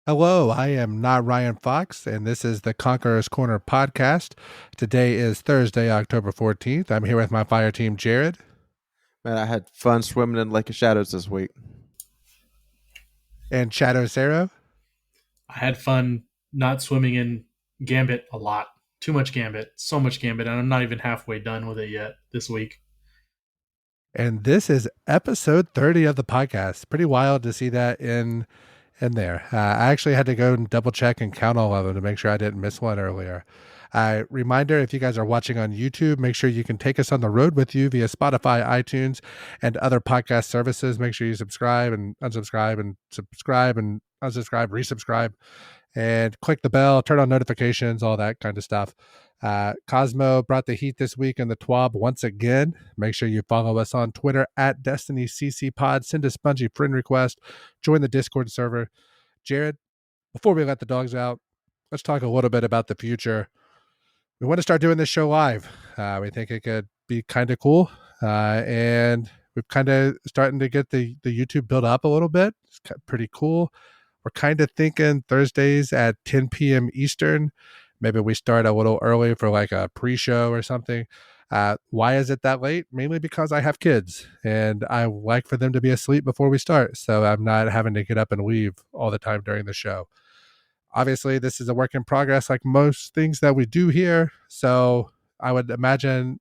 Hello, I am not Ryan Fox, and this is the Conqueror's Corner podcast. Today is Thursday, October 14th. I'm here with my fire team, Jared Man, I had fun swimming in Lake of Shadows this week. and Shadow Zero. I had fun not swimming in Gambit a lot. Too much Gambit, so much Gambit, and I'm not even halfway done with it yet this week. And this is episode 30 of the podcast. Pretty wild to see that in there. I actually had to go and double check and count all of them to make sure I didn't miss one earlier. Reminder, if you guys are watching on YouTube, make sure you can take us on the road with you via Spotify, iTunes, and other podcast services. Make sure you subscribe and unsubscribe and subscribe and unsubscribe, resubscribe, and click the bell, turn on notifications, all that kind of stuff. Cosmo brought the heat this week in the TWAB once again. Make sure you follow us on Twitter at DestinyCCPod. Send a spongy friend request. Join the Discord server. Jared, before we let the dogs out, let's talk a little bit about the future. We want to start doing this show live. We think it could be kind of cool. And we've kind of starting to get the YouTube built up a little bit. It's pretty cool. We're kind of thinking Thursdays at 10 p.m. Eastern. Maybe we start a little early for like a pre-show or something. Why is it that late? Mainly because I have kids and I like for them to be asleep before we start. So I'm not having to get up and leave all the time during the show. Obviously, this is a work in progress like most things that we do here. So I would imagine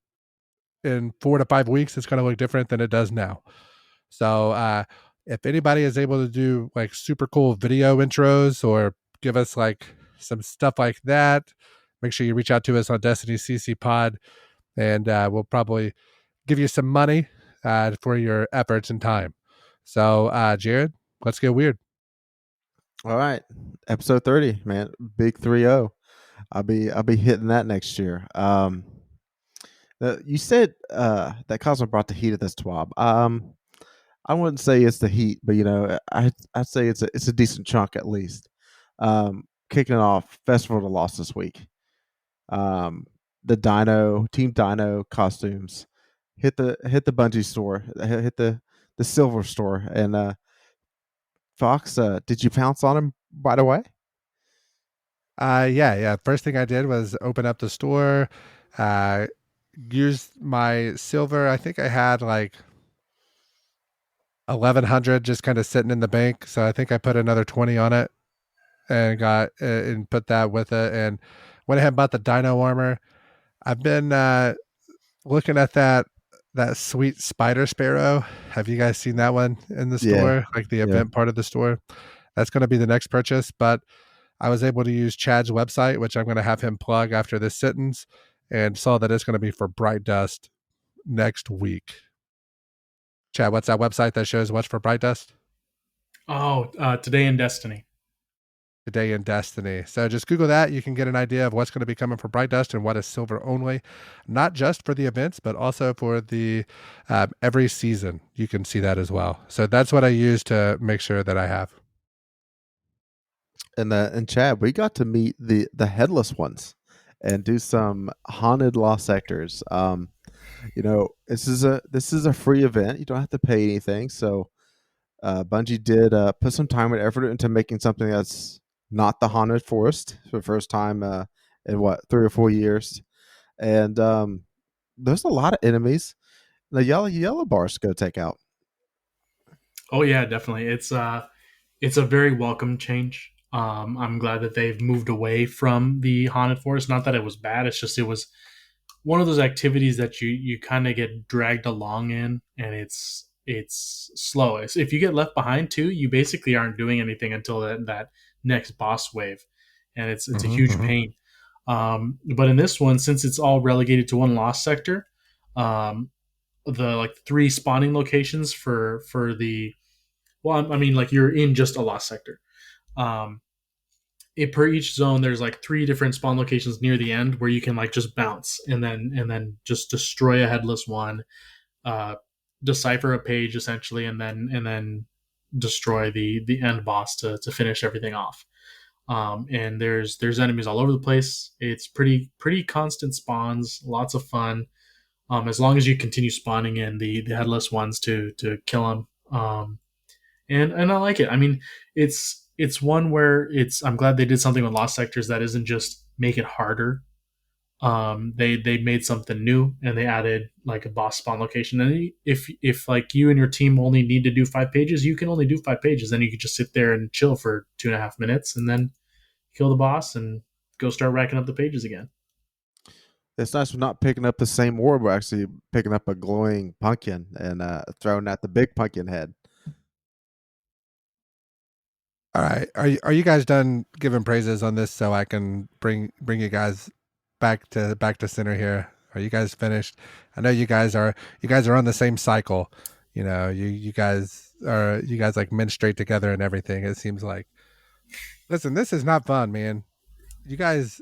in 4 to 5 weeks, it's going to look different than it does now. So if anybody is able to do like super cool video intros or give us like some stuff like that, make sure you reach out to us on Destiny CC Pod, and we'll probably give you some money for your efforts and time. So, Jared, let's get weird. All right, episode 30, man, big 3-0. I'll be hitting that next year. You said that Cosmo brought the heat of this TWAB. I wouldn't say it's the heat, but I'd say it's a decent chunk at least. Kicking off Festival of the Lost this week. The Team Dino costumes hit the Bungie store, hit the silver store, and Fox, did you pounce on him right away? Yeah. First thing I did was open up the store, uh, used my silver. I think I had like 1,100 just kind of sitting in the bank. So I think I put another 20 on it and got and put that with it and went ahead and bought the Dino armor. I've been looking at that sweet spider sparrow. Have you guys seen that one in the Yeah, store? Like the yeah. event part of the store? That's going to be the next purchase, but I was able to use Chad's website, which I'm going to have him plug after this sentence, and saw that it's going to be for Bright Dust next week. Chad, what's that website that shows what's for Bright Dust? Oh, Today in Destiny. Today in Destiny. So just Google that. You can get an idea of what's going to be coming for Bright Dust and what is silver only, not just for the events, but also for the every season. You can see that as well. So that's what I use to make sure that I have. And Chad, we got to meet the headless ones and do some haunted lost sectors. This is a free event. You don't have to pay anything. So Bungie did put some time and effort into making something that's not the haunted forest for the first time in what 3 or 4 years. And there's a lot of enemies. The yellow bars to go take out. Oh yeah, definitely. It's a very welcome change. I'm glad that they've moved away from the haunted forest. Not that it was bad. It's just it was one of those activities that you kind of get dragged along in, and it's slow. If you get left behind too, you basically aren't doing anything until that next boss wave, and it's a huge pain. But in this one, since it's all relegated to one lost sector, the like three spawning locations for the I mean, like you're in just a lost sector. Um, per each zone, there's like three different spawn locations near the end where you can like just bounce and then just destroy a headless one, uh, decipher a page essentially, and then destroy the end boss to finish everything off. And there's enemies all over the place. It's pretty constant spawns, lots of fun. As long as you continue spawning in the headless ones to kill them. And I like it. I mean, it's one where I'm glad they did something with Lost Sectors that isn't just make it harder. They made something new and they added like a boss spawn location. And if like you and your team only need to do 5 pages, you can only do 5 pages. Then you can just sit there and chill for 2.5 minutes and then kill the boss and go start racking up the pages again. It's nice we're not picking up the same orb. We're actually picking up a glowing pumpkin and throwing at the big pumpkin head. All right, are you guys done giving praises on this so I can bring you guys back to center here? Are you guys finished? I know you guys are on the same cycle. You know, you guys like menstruate together and everything. It seems like. Listen, this is not fun, man. You guys,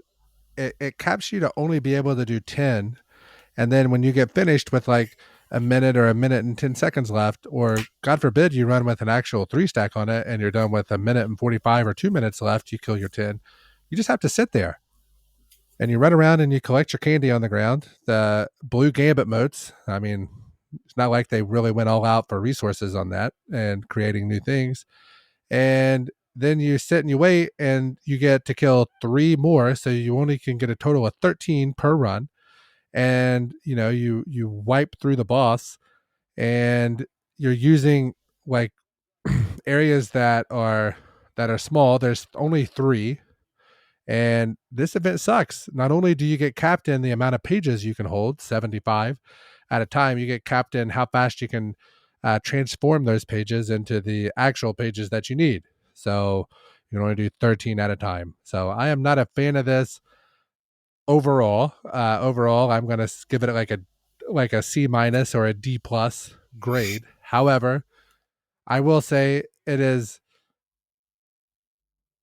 it caps you to only be able to do 10, and then when you get finished with like a minute or a minute and 10 seconds left, or God forbid you run with an actual 3 stack on it and you're done with a minute and 45 or 2 minutes left, you kill your 10. You just have to sit there and you run around and you collect your candy on the ground. The blue gambit motes, I mean, it's not like they really went all out for resources on that and creating new things. And then you sit and you wait and you get to kill 3 more. So you only can get a total of 13 per run. And you know, you wipe through the boss and you're using like areas that are small. There's only 3. And this event sucks. Not only do you get capped in the amount of pages you can hold, 75 at a time, you get capped in how fast you can transform those pages into the actual pages that you need. So you can only do 13 at a time. So I am not a fan of this overall. Overall, I'm going to give it like a C minus or a D plus grade. However, I will say it is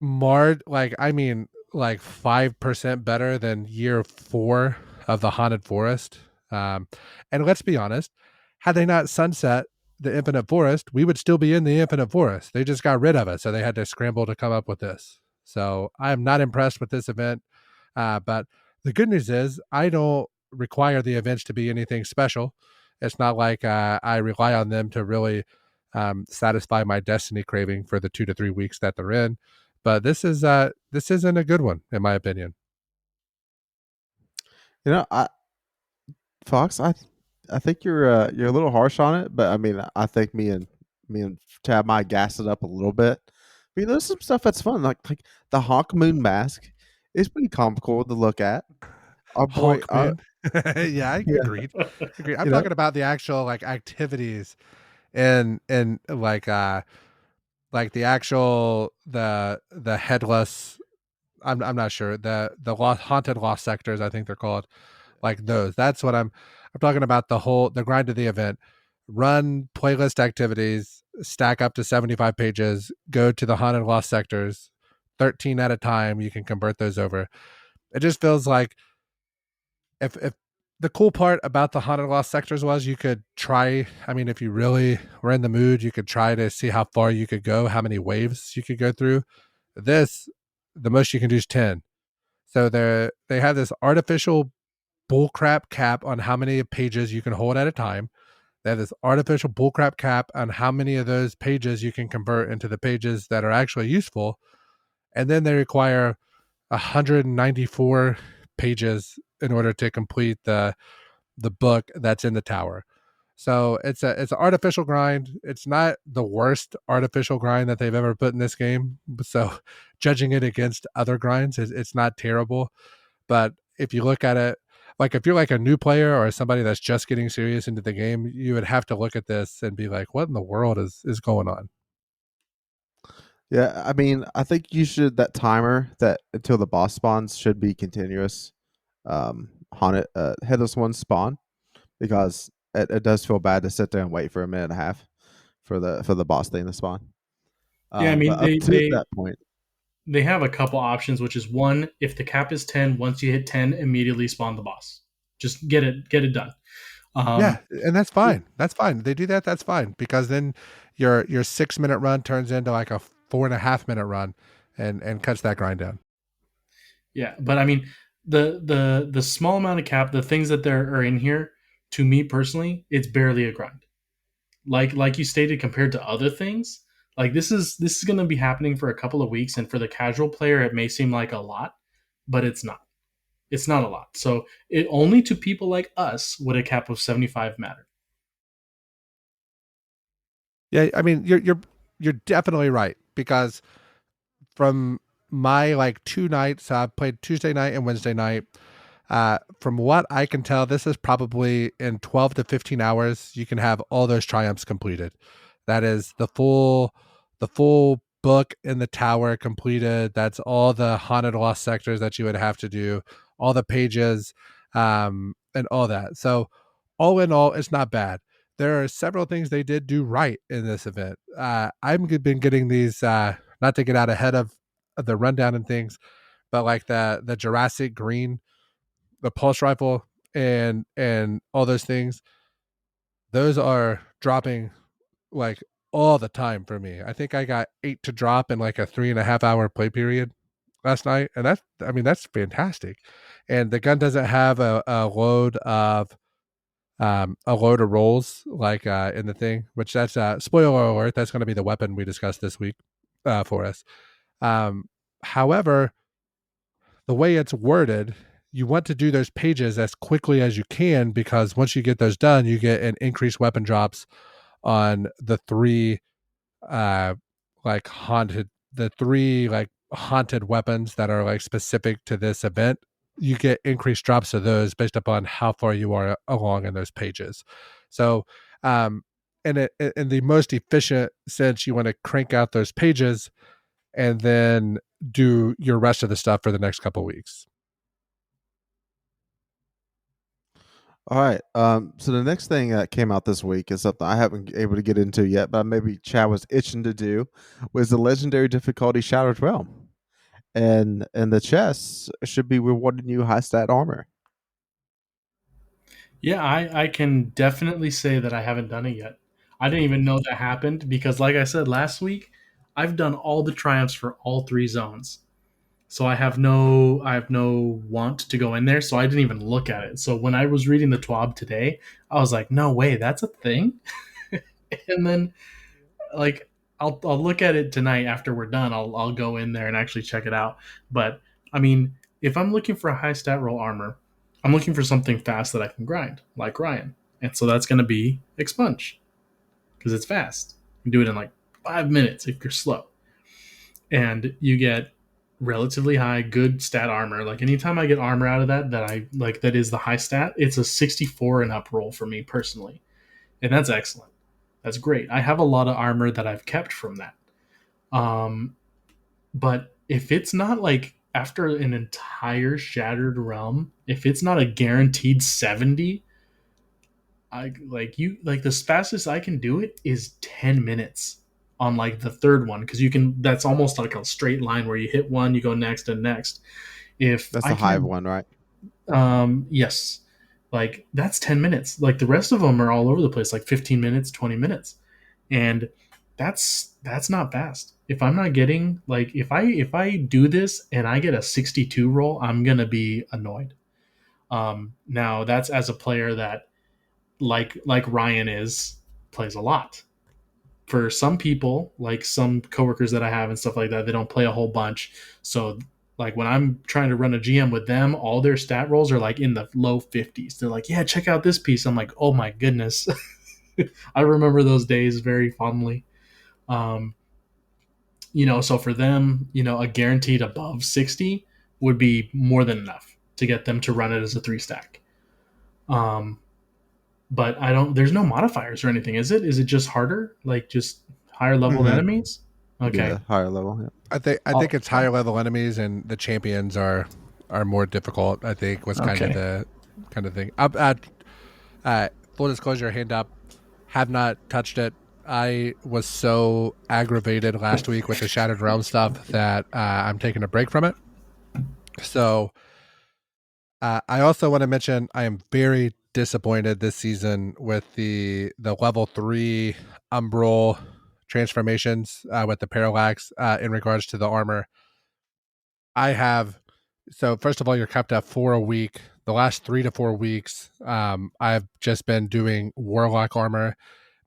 marred, like I mean like 5% better than year 4 of the Haunted Forest. And let's be honest, had they not sunset the Infinite Forest, we would still be in the Infinite Forest. They just got rid of it, so they had to scramble to come up with this. So I am not impressed with this event. But the good news is I don't require the events to be anything special. It's not like I rely on them to really satisfy my Destiny craving for the 2 to 3 weeks that they're in. But this isn't a good one in my opinion. You know, Fox, I think you're a little harsh on it, but I mean, I think me and Tab might gas it up a little bit. But, you know, there's some stuff that's fun, like the Hawk Moon mask is pretty comical to look at. Our boy, Hawk man. Yeah, I yeah, agreed. Agreed. I'm you know, talking about the actual like activities and like the actual the headless. I'm not sure the lost, haunted lost sectors. I think they're called like those. That's what I'm talking about. The grind of the event. Run playlist activities. Stack up to 75 pages. Go to the haunted lost sectors. 13 at a time. You can convert those over. It just feels like if the cool part about the haunted lost sectors was you could try, I mean, if you really were in the mood, you could try to see how far you could go, how many waves you could go through. This, the most you can do is 10. So they have this artificial bullcrap cap on how many pages you can hold at a time. They have this artificial bullcrap cap on how many of those pages you can convert into the pages that are actually useful. And then they require 194 pages in order to complete the book that's in the tower. So it's an artificial grind. It's not the worst artificial grind that they've ever put in this game. So judging it against other grinds, it's not terrible. But if you look at it, like if you're like a new player or somebody that's just getting serious into the game, you would have to look at this and be like, what in the world is going on? yeah. I mean, I think you should that timer that until the boss spawns should be continuous. Haunted headless ones spawn because it does feel bad to sit there and wait for a minute and a half for the boss thing to spawn. Yeah, I mean But up to that point, they have a couple options, which is one, if the cap is 10, once you hit 10, immediately spawn the boss. Just get it done. Yeah, Um, and that's fine. That's fine. They do that. That's fine because then your 6 minute run turns into like a 4.5 minute run, and cuts that grind down. yeah, but I mean the small amount of cap, the things that there are in here, to me personally, it's barely a grind. Like you stated, compared to other things, Like this is going to be happening for a couple of weeks, and for the casual player, it may seem like a lot, but it's not. It's not a lot. So it only to people like us would a cap of 75 matter. Yeah, I mean you're definitely right, because from my like 2 nights, I've played Tuesday night and Wednesday night. From what I can tell, this is probably in 12 to 15 hours you can have all those triumphs completed. That is the full book in the tower completed. That's all the haunted lost sectors that you would have to do, all the pages, and all that. So all in all, it's not bad. There are several things they did do right in this event. I've been getting these, not to get out ahead of the rundown and things, but like the Jurassic Green, the pulse rifle, and all those things, those are dropping like all the time for me. I think I got 8 to drop in like a 3.5 hour play period last night, and that's fantastic. And the gun doesn't have a load of rolls like in the thing, which that's spoiler alert, that's going to be the weapon we discussed this week for us. However, the way it's worded, you want to do those pages as quickly as you can, because once you get those done, you get an increased weapon drops on uh the three like haunted weapons that are like specific to this event. You get increased drops of those based upon how far you are along in those pages. So in the most efficient sense, you want to crank out those pages and then do your rest of the stuff for the next couple weeks. All right. So the next thing that came out this week is something I haven't been able to get into yet, but maybe Chad was itching to do, was the legendary difficulty Shattered Realm. And the chests should be rewarding you high stat armor. Yeah, I can definitely say that I haven't done it yet. I didn't even know that happened because, like I said last week, I've done all the triumphs for all three zones. So I have no want to go in there, so I didn't even look at it. So when I was reading the TWAB today, I was like, no way, that's a thing. And then like I'll look at it tonight after we're done. I'll go in there and actually check it out. But I mean, if I'm looking for a high stat roll armor, I'm looking for something fast that I can grind, like Ryan. And so that's going to be expunge because it's fast. You can do it in like 5 minutes if you're slow, and you get relatively high good stat armor. Like anytime I get armor out of that I like, that is the high stat, it's a 64 and up roll for me personally, and that's excellent. That's great. I have a lot of armor that I've kept from that. Um, but if it's not like after an entire Shattered Realm, if it's not a guaranteed 70, I like the fastest I can do it is 10 minutes on like the third one, because you can, that's almost like a straight line where you hit one, you go next and next. If That's I the hive can, one, right? yes, like that's 10 minutes. Like the rest of them are all over the place, like 15 minutes, 20 minutes. And that's not fast. If I'm not getting, like, if I do this and I get a 62 roll, I'm going to be annoyed. Now that's as a player that, like Ryan is, plays a lot. For some people, like some coworkers that I have and stuff like that, they don't play a whole bunch. So like when I'm trying to run a GM with them, all their stat rolls are like in the low 50s. They're like, yeah, check out this piece. I'm like, oh my goodness. I remember those days very fondly. Um, so for them, a guaranteed above 60 would be more than enough to get them to run it as a three stack. Um, but there's no modifiers or anything, is it? Is it just harder? Like just higher level Mm-hmm. enemies? Okay. Yeah, higher level. Yeah. I think it's higher level enemies, and the champions are more difficult. I think was kind of Okay. the kind of thing. Full disclosure, hand up. Have not touched it. I was so aggravated last week with the Shattered Realm stuff that I'm taking a break from it. So I also want to mention I am very disappointed this season with the level 3 umbral transformations with the parallax in regards to the armor. I have, so first of all, you're capped at 4 a week. The last 3 to 4 weeks, I've just been doing warlock armor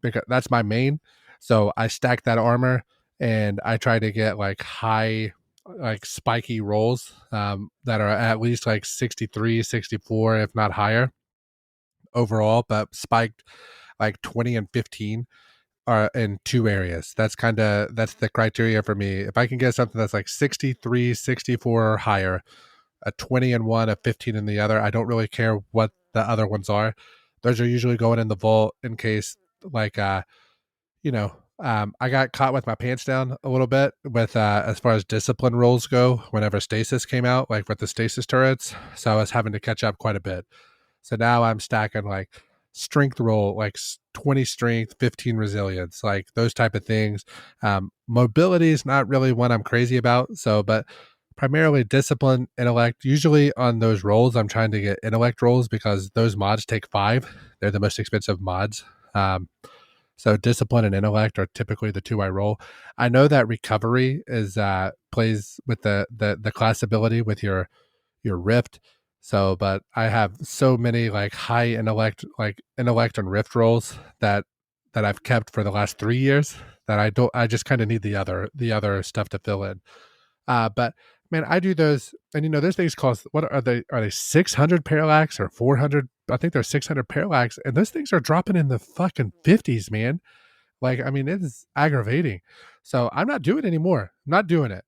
because that's my main. So I stack that armor, and I try to get like high, like spiky rolls that are at least like 63, 64, if not higher overall, but spiked like 20 and 15 are in two areas. That's the criteria for me. If I can get something that's like 63, 64 or higher, a 20 in one, a 15 in the other, I don't really care what the other ones are. Those are usually going in the vault in case like I got caught with my pants down a little bit with as far as discipline rolls go whenever stasis came out, like with the stasis turrets. So I was having to catch up quite a bit. So now I'm stacking like strength roll, like 20 strength, 15 resilience, like those type of things. Mobility is not really one I'm crazy about. So, but primarily discipline, intellect. Usually on those rolls, I'm trying to get intellect rolls because those mods take 5. They're the most expensive mods. So discipline and intellect are typically the two I roll. I know that recovery is plays with the class ability with your rift. So, but I have so many like high intellect, like intellect and rift rolls that I've kept for the last 3 years that I don't. I just kind of need the other stuff to fill in. But man, I do those, and those things cost. What are they? Are they 600 parallax or 400? I think they're 600 parallax, and those things are dropping in the fucking 50s, man. Like, I mean, it is aggravating. So I'm not doing it anymore. I'm not doing it.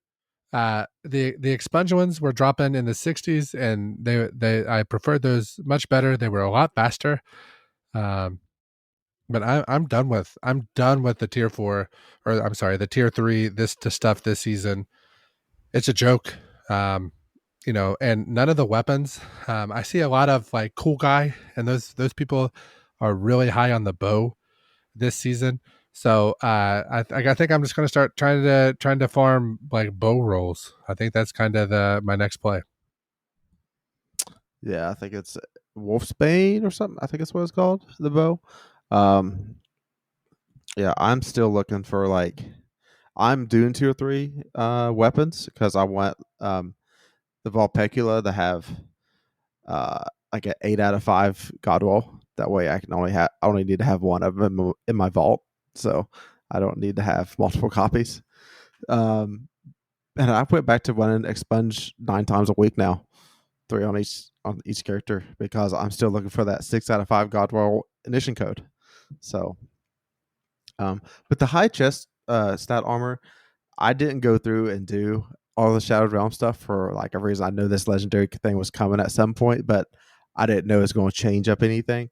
The expunge ones were dropping in the 60s, and they I preferred those much better. They were a lot faster. Um, but I'm done with the tier 4, or I'm sorry, the tier 3 this to stuff this season. It's a joke. And none of the weapons. I see a lot of like cool guy, and those people are really high on the bow this season. So I think I'm just going to start trying to farm like bow rolls. I think that's kind of my next play. Yeah, I think it's Wolfsbane or something. I think that's what it's called, the bow. Um, yeah, I'm still looking for like I'm doing 2 or 3 weapons because I want the Volpecula to have like an 8 out of 5 Godwall. That way, I only need to have one of them in my vault, so I don't need to have multiple copies. Um, and I went back to running expunge 9 times a week now, 3 on each character because I'm still looking for that 6 out of 5 Godwall ignition code. So, but the high chest stat armor, I didn't go through and do all the Shadowed Realm stuff for like a reason. I know this legendary thing was coming at some point, but I didn't know it was going to change up anything.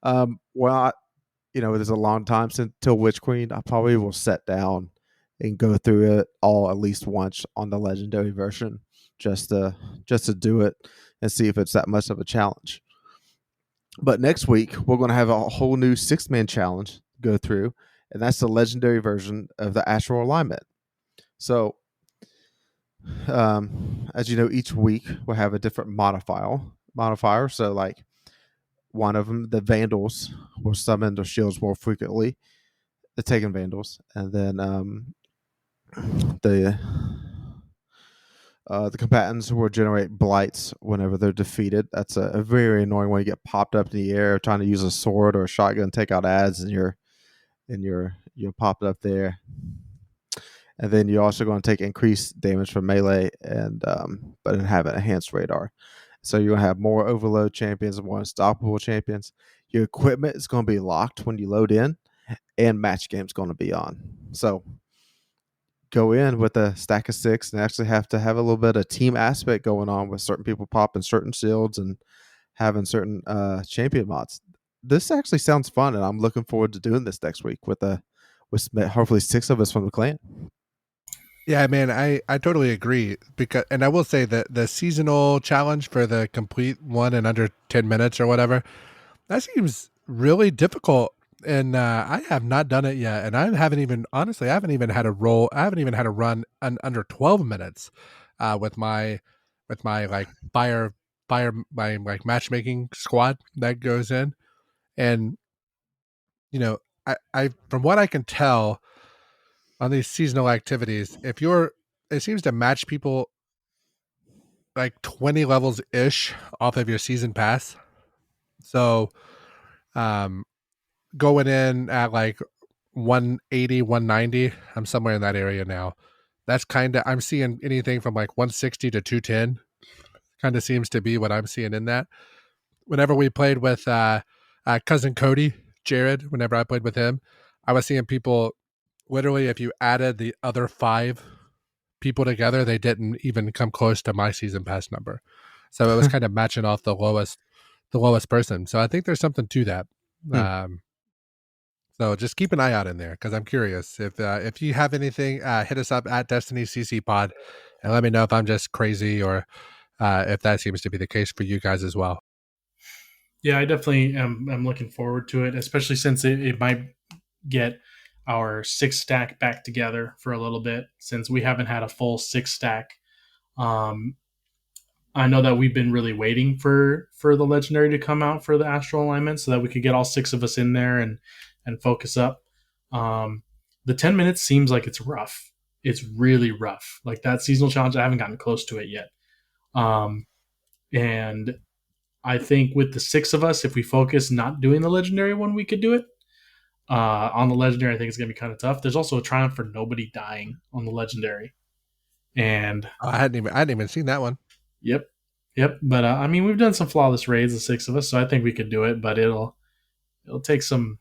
Well, there's a long time since till Witch Queen. I probably will sit down and go through it all at least once on the legendary version, just to do it and see if it's that much of a challenge. But next week we're going to have a whole new 6-man challenge to go through, and that's the legendary version of the Astral Alignment. So, as you know, each week we'll have a different modifier. So, like one of them, the Vandals will summon their shields more frequently, the Taken Vandals, and then the the combatants will generate blights whenever they're defeated. That's a very annoying when you get popped up in the air trying to use a sword or a shotgun, take out ads, and you're popped up there. And then you're also going to take increased damage from melee, and but then have an enhanced radar. So you're going to have more overload champions and more unstoppable champions. Your equipment is going to be locked when you load in, and match game's going to be on. So go in with a stack of 6 and actually have to have a little bit of team aspect going on with certain people popping certain shields and having certain champion mods. This actually sounds fun, and I'm looking forward to doing this next week with hopefully 6 of us from the clan. Yeah, man, I totally agree because, and I will say that the seasonal challenge for the complete one in under 10 minutes or whatever, that seems really difficult. And I have not done it yet. And I haven't even, honestly, I haven't even had a roll. I haven't even had a run under 12 minutes with my like my like matchmaking squad that goes in. And, I from what I can tell on these seasonal activities, it seems to match people like 20 levels ish off of your season pass. So, um, going in at like 180, 190. I'm somewhere in that area now. That's kind of, I'm seeing anything from like 160 to 210. Kind of seems to be what I'm seeing in that. Whenever we played with cousin Cody, Jared, whenever I played with him, I was seeing people literally, if you added the other 5 people together, they didn't even come close to my season pass number. So it was kind of matching off the lowest person. So I think there's something to that. Hmm. So just keep an eye out in there because I'm curious if you have anything, hit us up at Destiny CC Pod and let me know if I'm just crazy or if that seems to be the case for you guys as well. Yeah, I definitely am looking forward to it, especially since it might get our 6 stack back together for a little bit since we haven't had a full 6 stack. Um, I know that we've been really waiting for the legendary to come out for the astral alignment so that we could get all 6 of us in there and focus up. The 10 minutes seems like it's rough. It's really rough. Like that seasonal challenge, I haven't gotten close to it yet. And I think with the 6 of us, if we focus not doing the legendary one, we could do it. On the legendary, I think it's gonna be kind of tough. There's also a triumph for nobody dying on the legendary, and I hadn't even seen that one. yep, yep. But I mean, we've done some flawless raids, the 6 of us, so I think we could do it. But it'll take some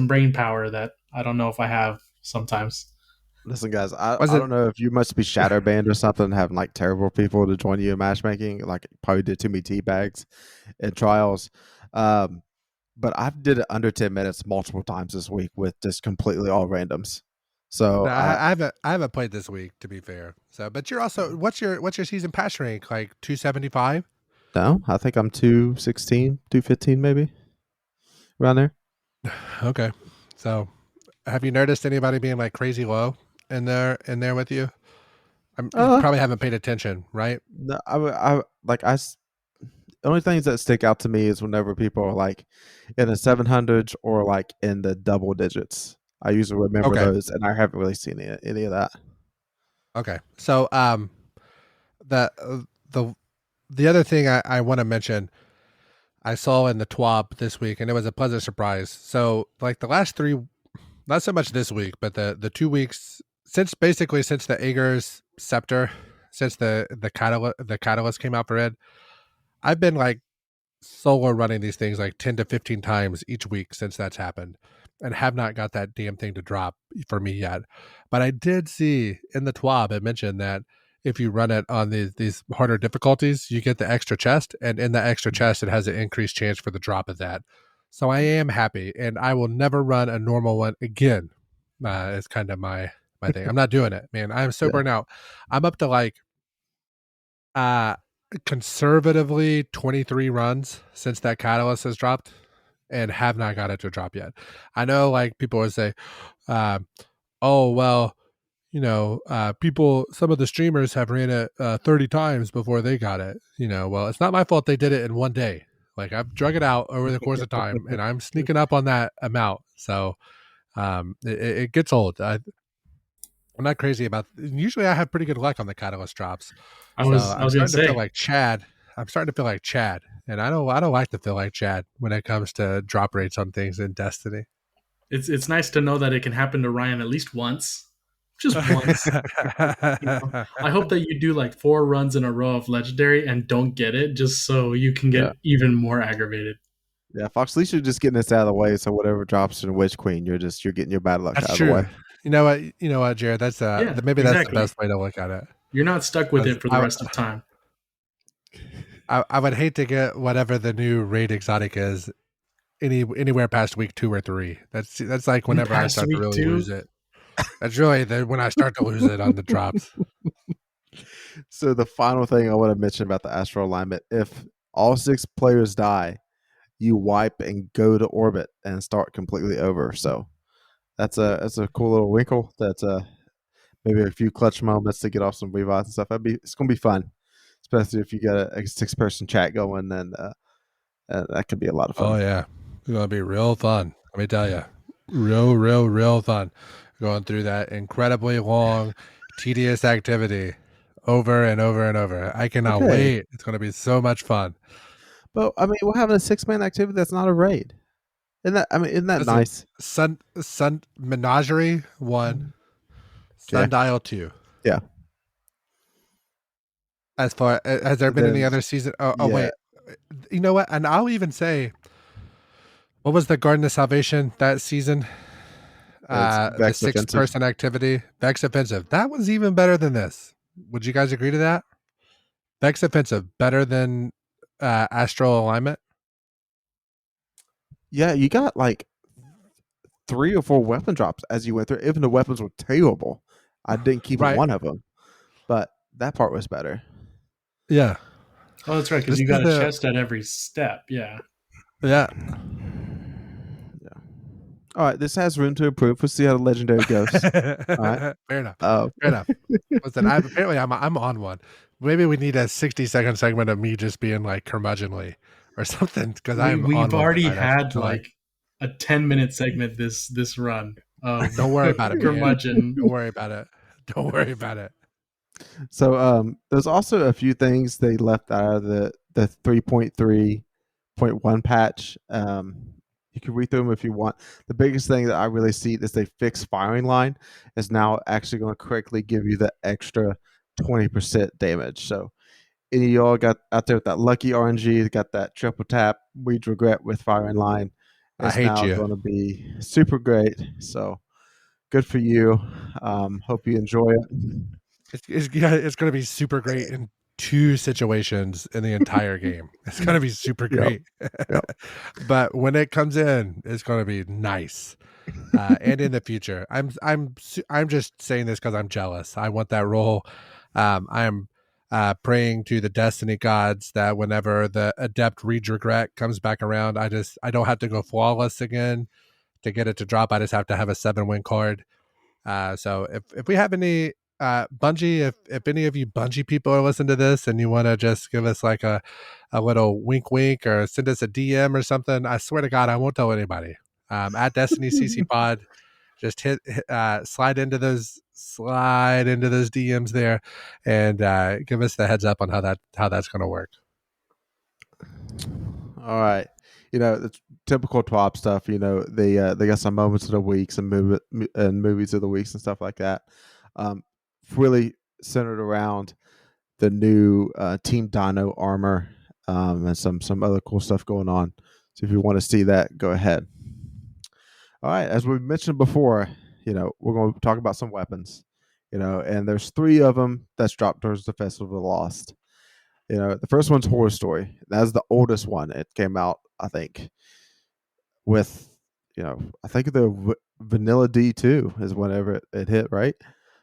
brain power that I don't know if I have sometimes. Listen, guys, I, Was I it? don't know if you must be shadow banned or something, having like terrible people to join you in matchmaking. Like probably did too many tea bags in trials. Um, but I've did it under 10 minutes multiple times this week with just completely all randoms. So I haven't played this week to be fair. So, but you're also what's your season pass rank like 275? no, I think I'm 216, 215 maybe around there. Okay, so have you noticed anybody being like crazy low in there with you? You Uh, probably haven't paid attention, right? no, the only things that stick out to me is whenever people are like in the 700s or like in the double digits. I usually remember Okay, those, and I haven't really seen any of that. okay. So the the the other thing I want to mention I saw in the TWAB this week, and it was a pleasant surprise. So like the last 3, not so much this week, but the 2 weeks since the Ager's scepter, since the catalyst came out for it, I've been like solo running these things like 10 to 15 times each week since that's happened and have not got that damn thing to drop for me yet. But I did see in the TWAB it mentioned that if you run it on these harder difficulties, you get the extra chest, and in the extra chest it has an increased chance for the drop of that. So I am happy, and I will never run a normal one again. It's kind of my thing. I'm not doing it, man. I'm so Yeah. burnt out. I'm up to like uh conservatively 23 runs since that catalyst has dropped and have not got it to drop yet. I know like people would say, uh, oh well, people, some of the streamers have ran it 30 times before they got it. Well, it's not my fault they did it in one day. Like I've drug it out over the course of time and I'm sneaking up on that amount. So it gets old. I'm not crazy about. Usually, I have pretty good luck on the catalyst drops, so I I'm was gonna starting to feel say like Chad. I'm starting to feel like Chad, and I don't like to feel like Chad when it comes to drop rates on things in Destiny. it's nice to know that it can happen to Ryan at least once, just once. I hope that you do like 4 runs in a row of legendary and don't get it, just so you can Yeah. get even more aggravated. Yeah, Fox, at least you're just getting this out of the way. So whatever drops in Witch Queen, you're getting your bad luck That's out of the way. true. You know what, Jared. That's Yeah, maybe that's the exactly. best way to look at it. You're not stuck with 'Cause it for the rest of time. I would hate to get whatever the new raid exotic is anywhere past week 2 or 3. That's like whenever I Past start to week really two, lose it. That's really when I start to lose it on the drops. So the final thing I want to mention about the astral alignment: if all 6 players die, you wipe and go to orbit and start completely over. So that's a cool little wrinkle. That's maybe a few clutch moments to get off some revives and stuff. It's gonna be fun, especially if you got a 6-person chat going, and that could be a lot of Oh fun. yeah, it's gonna be real fun. Let me tell you, real fun. Going through that incredibly long, tedious activity over and over and over. I cannot Okay, wait. It's gonna be so much fun. but I mean, we're having a 6-man activity that's not a raid. isn't that Listen, nice? Sun Menagerie 1, Yeah, Sundial 2. yeah. As far has there And been any then other season? Oh yeah, wait, you know what? And I'll even say, what was the Garden of Salvation that season? it's The Vex six offensive. person activity, Vex Offensive. That was even better than this. Would you guys agree to that? Vex Offensive better than Astral Alignment. Yeah, you got like 3 or 4 weapon drops as you went through. Even the weapons were terrible. I didn't keep Right. one of them, but that part was better. Yeah. Oh, that's right, because This you is got a the chest at every step. Yeah. yeah. Yeah. All right, this has room to improve. We'll see how the legendary goes. All right. Fair enough. Uh, Fair enough. Listen, I'm on one. Maybe we need a 60-second segment of me just being like curmudgeonly or something because I'm on We've one already tonight. I had feel like. like a 10-minute segment this run of Don't worry about it, man. curmudgeon. Don't worry about it. Don't worry about it. so there's also a few things they left out of the 3.3.1 patch. You can read through them if you want. The biggest thing that I really see is they fixed firing line is now actually going to correctly give you the extra 20% damage. So any of y'all got out there with that lucky RNG, got that triple tap, we'd regret with firing line. I It's hate now you. going to be super great. So good for you. Hope you enjoy it. It's going to be super great in 2 situations in the entire game. It's going to be super Yep. great. Yep. But when it comes in, it's going to be nice. And in the future, I'm just saying this because I'm jealous. I want that role. I'm praying to the destiny gods that whenever the adept read regret comes back around, I don't have to go flawless again to get it to drop. I just have to have a 7-win card. So if we have any Bungie, if any of you Bungie people are listening to this and you want to just give us like a little wink wink or send us a DM or something, I swear to God, I won't tell anybody. At Destiny CC Pod, just slide into those DMs there, and give us the heads up on how that's going to work. All right. The typical TWAB stuff. They got some moments of the week, some movies of the weeks and stuff like that. Um, really centered around the new Team Dino armor and some other cool stuff going on. So if you want to see that, go ahead. All right, as we mentioned before, we're going to talk about some weapons. And there's 3 of them that's dropped towards the Festival of the Lost. The first one's Horror Story. That's the oldest one. It came out, I think, with I think the Vanilla D2 is whenever it hit, right?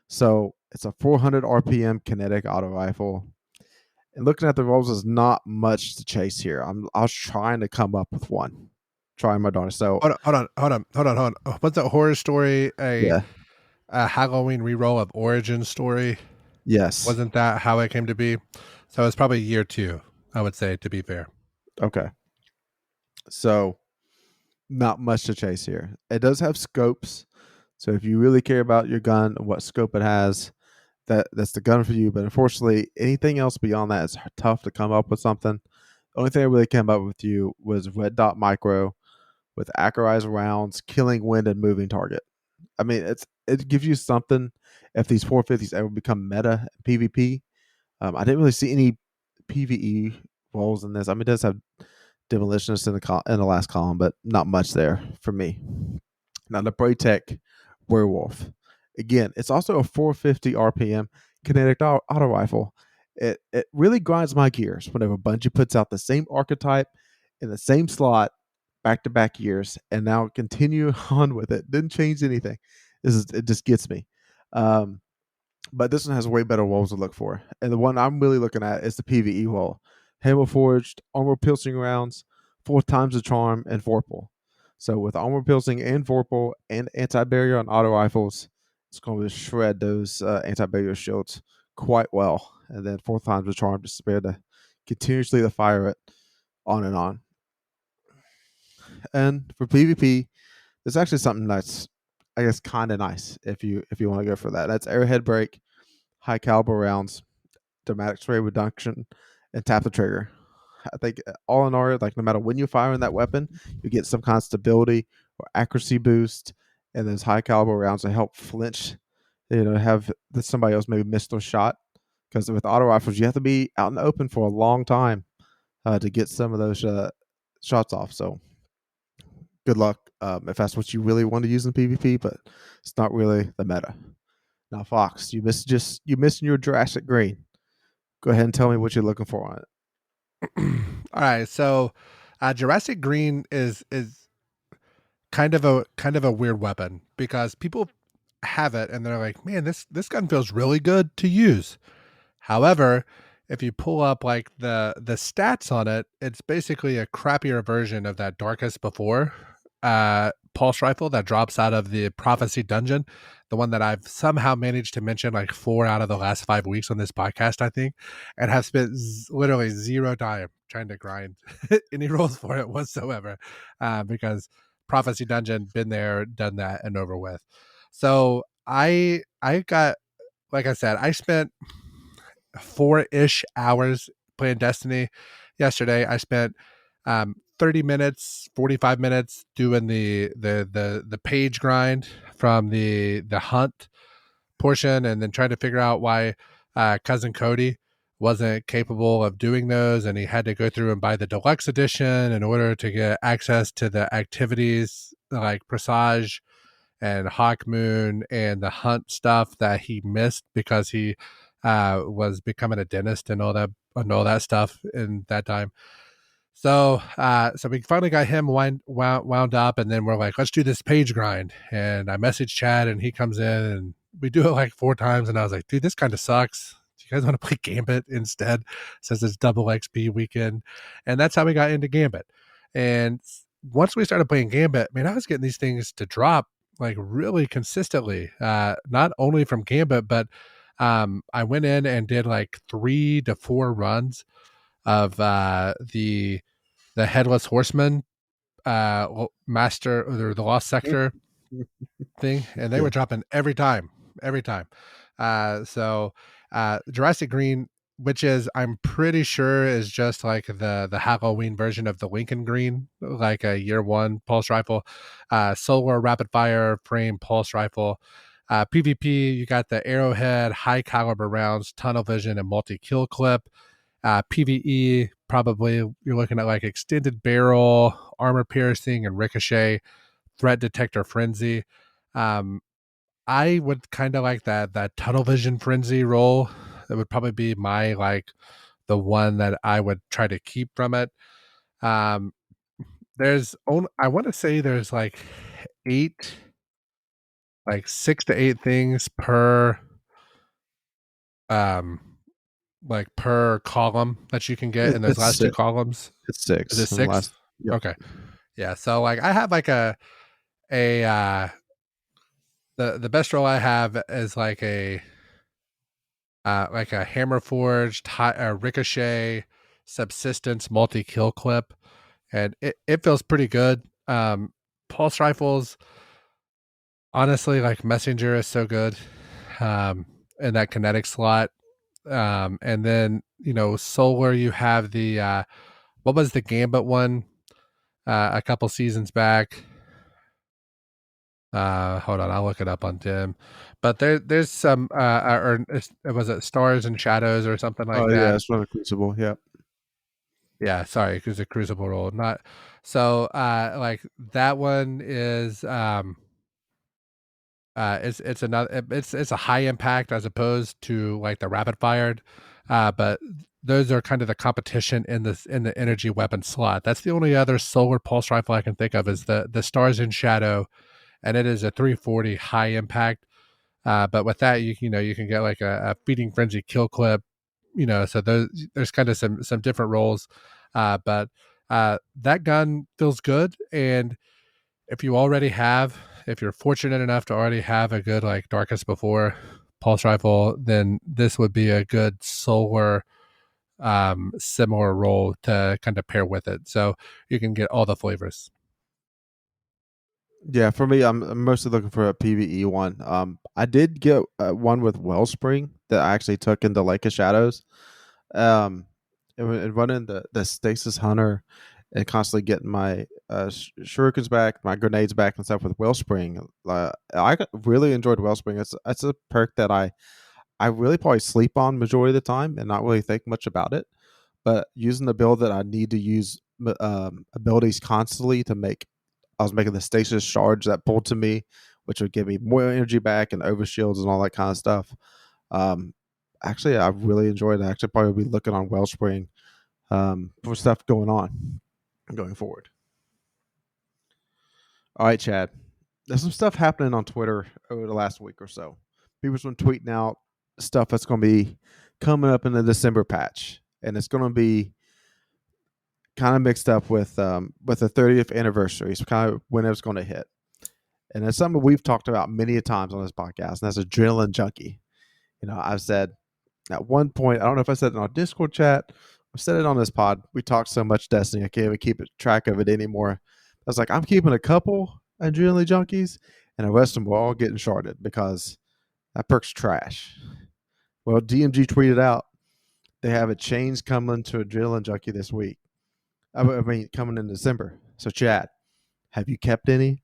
So it's a 400 RPM kinetic auto rifle. And looking at the rolls, there's not much to chase here. I was trying to come up with one, trying my darndest. So Hold on. Was the Horror Story yeah, a Halloween reroll of Origin Story? yes, Wasn't that how it came to be? So it's probably year 2, I would say, to be fair. okay. So not much to chase here. It does have scopes, so if you really care about your gun and what scope it has, that's the gun for you. But unfortunately, anything else beyond that is tough to come up with something. The only thing I really came up with you was red dot micro with accurized rounds, killing wind and moving target. I mean, it gives you something if these 450s ever become meta PvP. I didn't really see any PvE roles in this. I mean, it does have demolitionists in the last column, but not much there for me. Now the Braytech Werewolf. Again, it's also a 450 RPM kinetic auto rifle. It really grinds my gears whenever Bungie puts out the same archetype in the same slot back to back years and now continue on with it. Didn't change anything. It just gets me. But this one has way better walls to look for. And the one I'm really looking at is the PvE wall. Hammer forged, armor piercing rounds, 4 times the charm, and Vorpal. So with armor piercing and Vorpal and anti-barrier on auto rifles, it's going to shred those anti-barrier shields quite well. And then 4 times the charm to spare to continuously to fire it on and on. And for PvP, there's actually something that's I guess kind of nice if you want to go for that. That's Airhead Break, high caliber rounds, dramatic spray reduction, and tap the trigger. I think all in all, like no matter when you fire in that weapon, you get some kind of stability or accuracy boost, and those high caliber rounds will help flinch. Have somebody else maybe miss their shot, because with auto rifles you have to be out in the open for a long time to get some of those shots off. So good luck if that's what you really want to use in PvP, but it's not really the meta. Now, Fox, you missing your Jurassic Green. Go ahead and tell me what you're looking for on it. All right, so Jurassic Green is kind of a weird weapon because people have it and they're like, man, this gun feels really good to use. However, if you pull up like the stats on it, it's basically a crappier version of that Darkest Before pulse rifle that drops out of the Prophecy Dungeon, the one that I've somehow managed to mention like 4 out of the last 5 weeks on this podcast, I think, and have spent literally zero time trying to grind any rolls for it whatsoever, because Prophecy Dungeon, been there, done that, and over with. So I got, like I said, I spent 4-ish hours playing Destiny yesterday. I spent 30 minutes, 45 minutes doing the page grind from the hunt portion, and then trying to figure out why cousin Cody wasn't capable of doing those, and he had to go through and buy the deluxe edition in order to get access to the activities like Presage and Hawk Moon and the hunt stuff that he missed because he was becoming a dentist and all that stuff in that time. So we finally got him wound up, and then we're like, let's do this page grind. And I messaged Chad, and he comes in, and we do it like 4 times. And I was like, dude, this kind of sucks. Do you guys want to play Gambit instead? Since it's double XP weekend. And that's how we got into Gambit. And once we started playing Gambit, man, I was getting these things to drop like really consistently, not only from Gambit, but I went in and did like 3 to 4 runs of the Headless Horseman master, or the Lost Sector thing, and they were dropping every time. So Jurassic Green, which is, I'm pretty sure, is just like the Halloween version of the Lincoln Green, like a year 1 pulse rifle, solar rapid fire frame pulse rifle. PvP, you got the Arrowhead, high caliber rounds, tunnel vision, and multi kill clip. PvE, probably you're looking at like extended barrel, armor piercing, and ricochet, threat detector frenzy. I would kind of like that tunnel vision frenzy roll. That would probably be my like the one that I would try to keep from it. I want to say there's like 6 to 8 things per like per column that you can get in those last 2 columns. It's 6. Is it 6? Yep. Okay. Yeah. So like I have like the best roll I have is like a hammer forged ricochet subsistence multi kill clip, and it feels pretty good. Pulse rifles, honestly, like Messenger is so good in that kinetic slot. And then solar, you have the what was the Gambit one a couple seasons back? Hold on, I'll look it up on Dim. But there's some or was it Stars and Shadows or something like that? Yeah, it's from the Crucible. Yeah. Yeah, sorry, because the Crucible roll, not so. Like that one is it's another, it's a high impact as opposed to like the rapid fired, but those are kind of the competition in the energy weapon slot. That's the only other solar pulse rifle I can think of is the Stars in Shadow, and it is a 340 high impact. But with that, you can get like a feeding frenzy kill clip, so there's kind of some different roles. But that gun feels good, and if you're fortunate enough to already have a good like Darkest Before pulse rifle, then this would be a good solar similar role to kind of pair with it, so you can get all the flavors. Yeah, for me, I'm mostly looking for a PvE one. I did get one with Wellspring that I actually took into Lake of Shadows. and running the stasis hunter and constantly getting my shurikens back, my grenades back and stuff with Wellspring. Really enjoyed Wellspring. It's a perk that I really probably sleep on majority of the time and not really think much about it. But using the build that I need to use abilities constantly to make, I was making the stasis charge that pulled to me, which would give me more energy back and overshields and all that kind of stuff. Um, Actually, I really enjoyed it. I actually probably be looking on Wellspring for stuff going on going forward. All right, Chad. There's some stuff happening on Twitter over the last week or so. People's been tweeting out stuff that's going to be coming up in the December patch, and it's going to be kind of mixed up with the 30th anniversary. So kind of when it's going to hit, and it's something we've talked about many times on this podcast, and that's Adrenaline Junkie. You know, I've said at one point, I don't know if I said it in our Discord chat, I said it on this pod. We talked so much Destiny, I can't even keep track of it anymore. I was like, I'm keeping a couple Adrenaline Junkies, and the rest of them will all getting sharded because that perk's trash. Well, DMG tweeted out they have a change coming to Adrenaline Junkie this week. I mean, coming in December. So, Chad, have you kept any?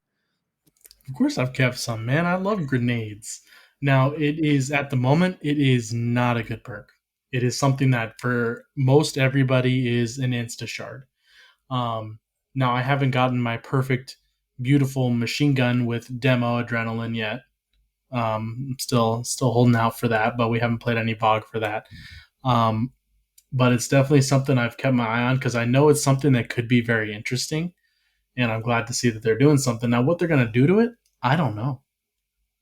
Of course, I've kept some, man. I love grenades. Now, it is at the moment, it is not a good perk. It is something that for most everybody is an insta shard. Now, I haven't gotten my perfect, beautiful machine gun with demo adrenaline yet. I'm still holding out for that, but we haven't played any VOG for that. Um, but it's definitely something I've kept my eye on because I know it's something that could be very interesting, and I'm glad to see that they're doing something. Now, what they're going to do to it, I don't know.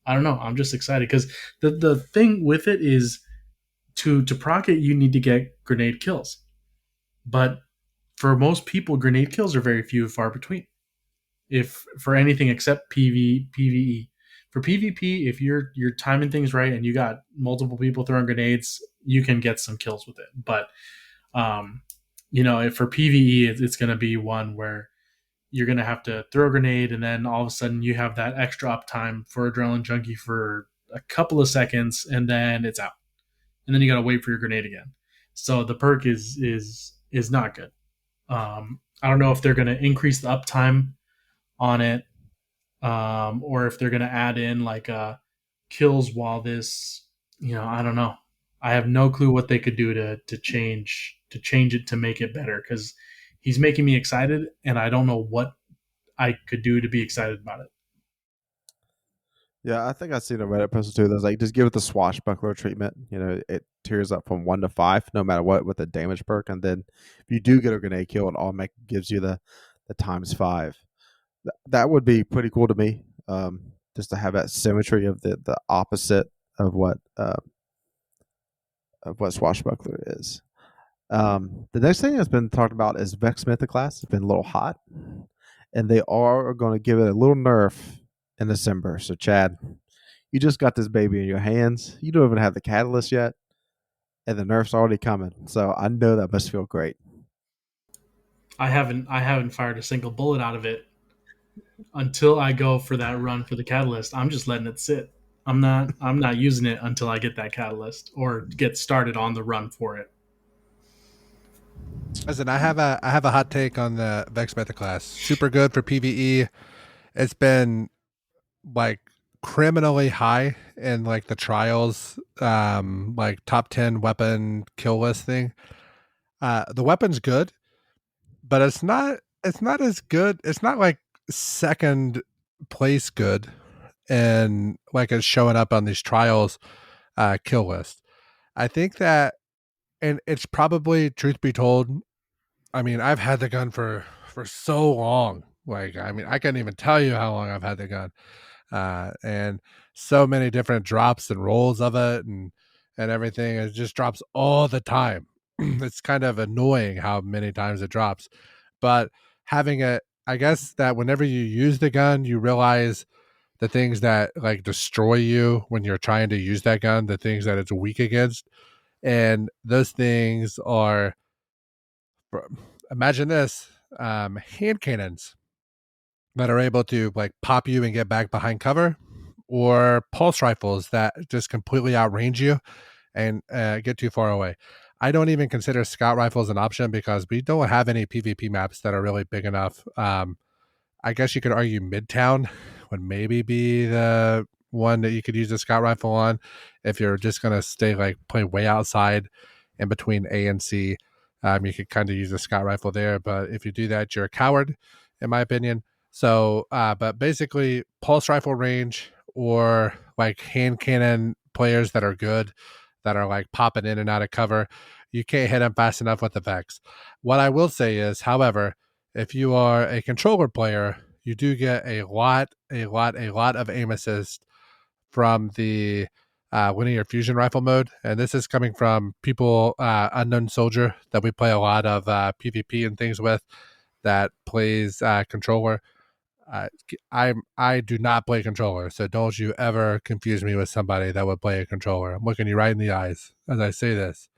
I don't know. I'm just excited because the thing with it is to proc it, you need to get grenade kills, but for most people, grenade kills are very few and far between. If for anything except PvE. For PvP, if you're timing things right and you got multiple people throwing grenades, you can get some kills with it. But if for PvE, it's going to be one where you're going to have to throw a grenade, and then all of a sudden you have that extra uptime for Adrenaline Junkie for a couple of seconds, and then it's out, and then you got to wait for your grenade again. So the perk is not good. I don't know if they're going to increase the uptime on it, or if they're going to add in like kills while this. I don't know. I have no clue what they could do to change it to make it better because he's making me excited, and I don't know what I could do to be excited about it. Yeah, I think I've seen a Reddit post too that's like, just give it the swashbuckler treatment. You know, it tears up from 1 to 5, no matter what, with the damage perk. And then if you do get a grenade kill, it all gives you the times 5. That would be pretty cool to me. Just to have that symmetry of the opposite of what swashbuckler is. The next thing that's been talked about is Vex Mythoclast. It's been a little hot, and they are going to give it a little nerf in December. So, Chad, you just got this baby in your hands. You don't even have the catalyst yet, and the nerf's already coming. So, I know that must feel great. I haven't fired a single bullet out of it until I go for that run for the catalyst. I'm just letting it sit. I'm not using it until I get that catalyst or get started on the run for it. Listen, I have a hot take on the Vex Meta class. Super good for PvE. It's been like criminally high in like the trials, like top 10 weapon kill list thing. The weapon's good, but it's not as good. It's not like second place good, and like it's showing up on these trials kill list. I think that, and it's probably, truth be told, I mean, I've had the gun for so long. Like, I mean, I can't even tell you how long I've had the gun, and so many different drops and rolls of it, and everything. It just drops all the time. It's kind of annoying how many times it drops, but having it, I guess that whenever you use the gun, you realize the things that like destroy you when you're trying to use that gun, the things that it's weak against, and those things are, imagine this, hand cannons that are able to like pop you and get back behind cover, or pulse rifles that just completely outrange you and get too far away. I don't even consider scout rifles an option because we don't have any PvP maps that are really big enough. I guess you could argue Midtown would maybe be the one that you could use a scout rifle on if you're just going to stay like play way outside in between A and C. You could kind of use a scout rifle there, but if you do that, you're a coward, in my opinion. So, but basically, pulse rifle range or like hand cannon players that are good, that are like popping in and out of cover, you can't hit them fast enough with the Vex. What I will say is, however, if you are a controller player, you do get a lot of aim assist from the linear fusion rifle mode. And this is coming from people, Unknown Soldier, that we play a lot of PvP and things with, that plays controller. I do not play controller, so don't you ever confuse me with somebody that would play a controller. I'm looking you right in the eyes as I say this.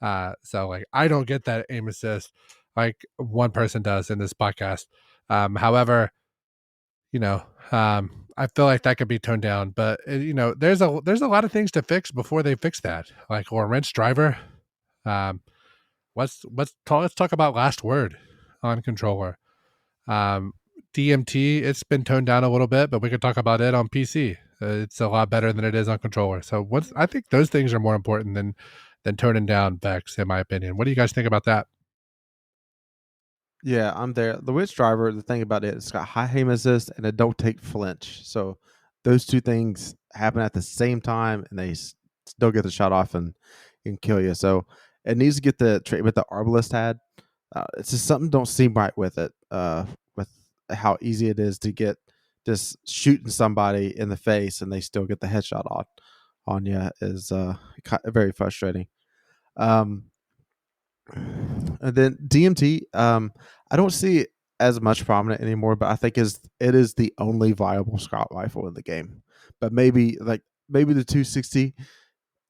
So like I don't get that aim assist like one person does in this podcast. However, you know, I feel like that could be toned down, but there's a lot of things to fix before they fix that. Like or wrench driver. Um, let's talk about last word on controller. Um, DMT, it's been toned down a little bit, but we could talk about it on PC. It's a lot better than it is on controller. So I think those things are more important than toning down Vex, in my opinion. What do you guys think about that? Yeah, I'm there. The witch driver, the thing about it, it's got high aim assist and it don't take flinch. So those two things happen at the same time, and still get the shot off and kill you. So it needs to get the treatment the Arbalist had. It's just something don't seem right with it. With how easy it is to get just shooting somebody in the face and they still get the headshot on you is very frustrating. Um, and then DMT, I don't see it as much prominent anymore, but I think it is the only viable scout rifle in the game. But maybe the 260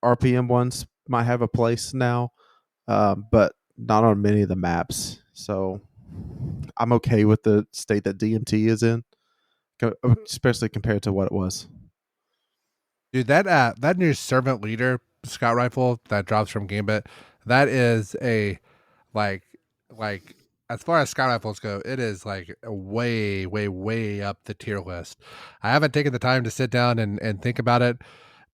RPM ones might have a place now, but not on many of the maps. So I'm okay with the state that DMT is in, especially compared to what it was. Dude, that new servant leader scout rifle that drops from Gambit, that is a like like as far as scout rifles go, it is like way up the tier list. I haven't taken the time to sit down and think about it,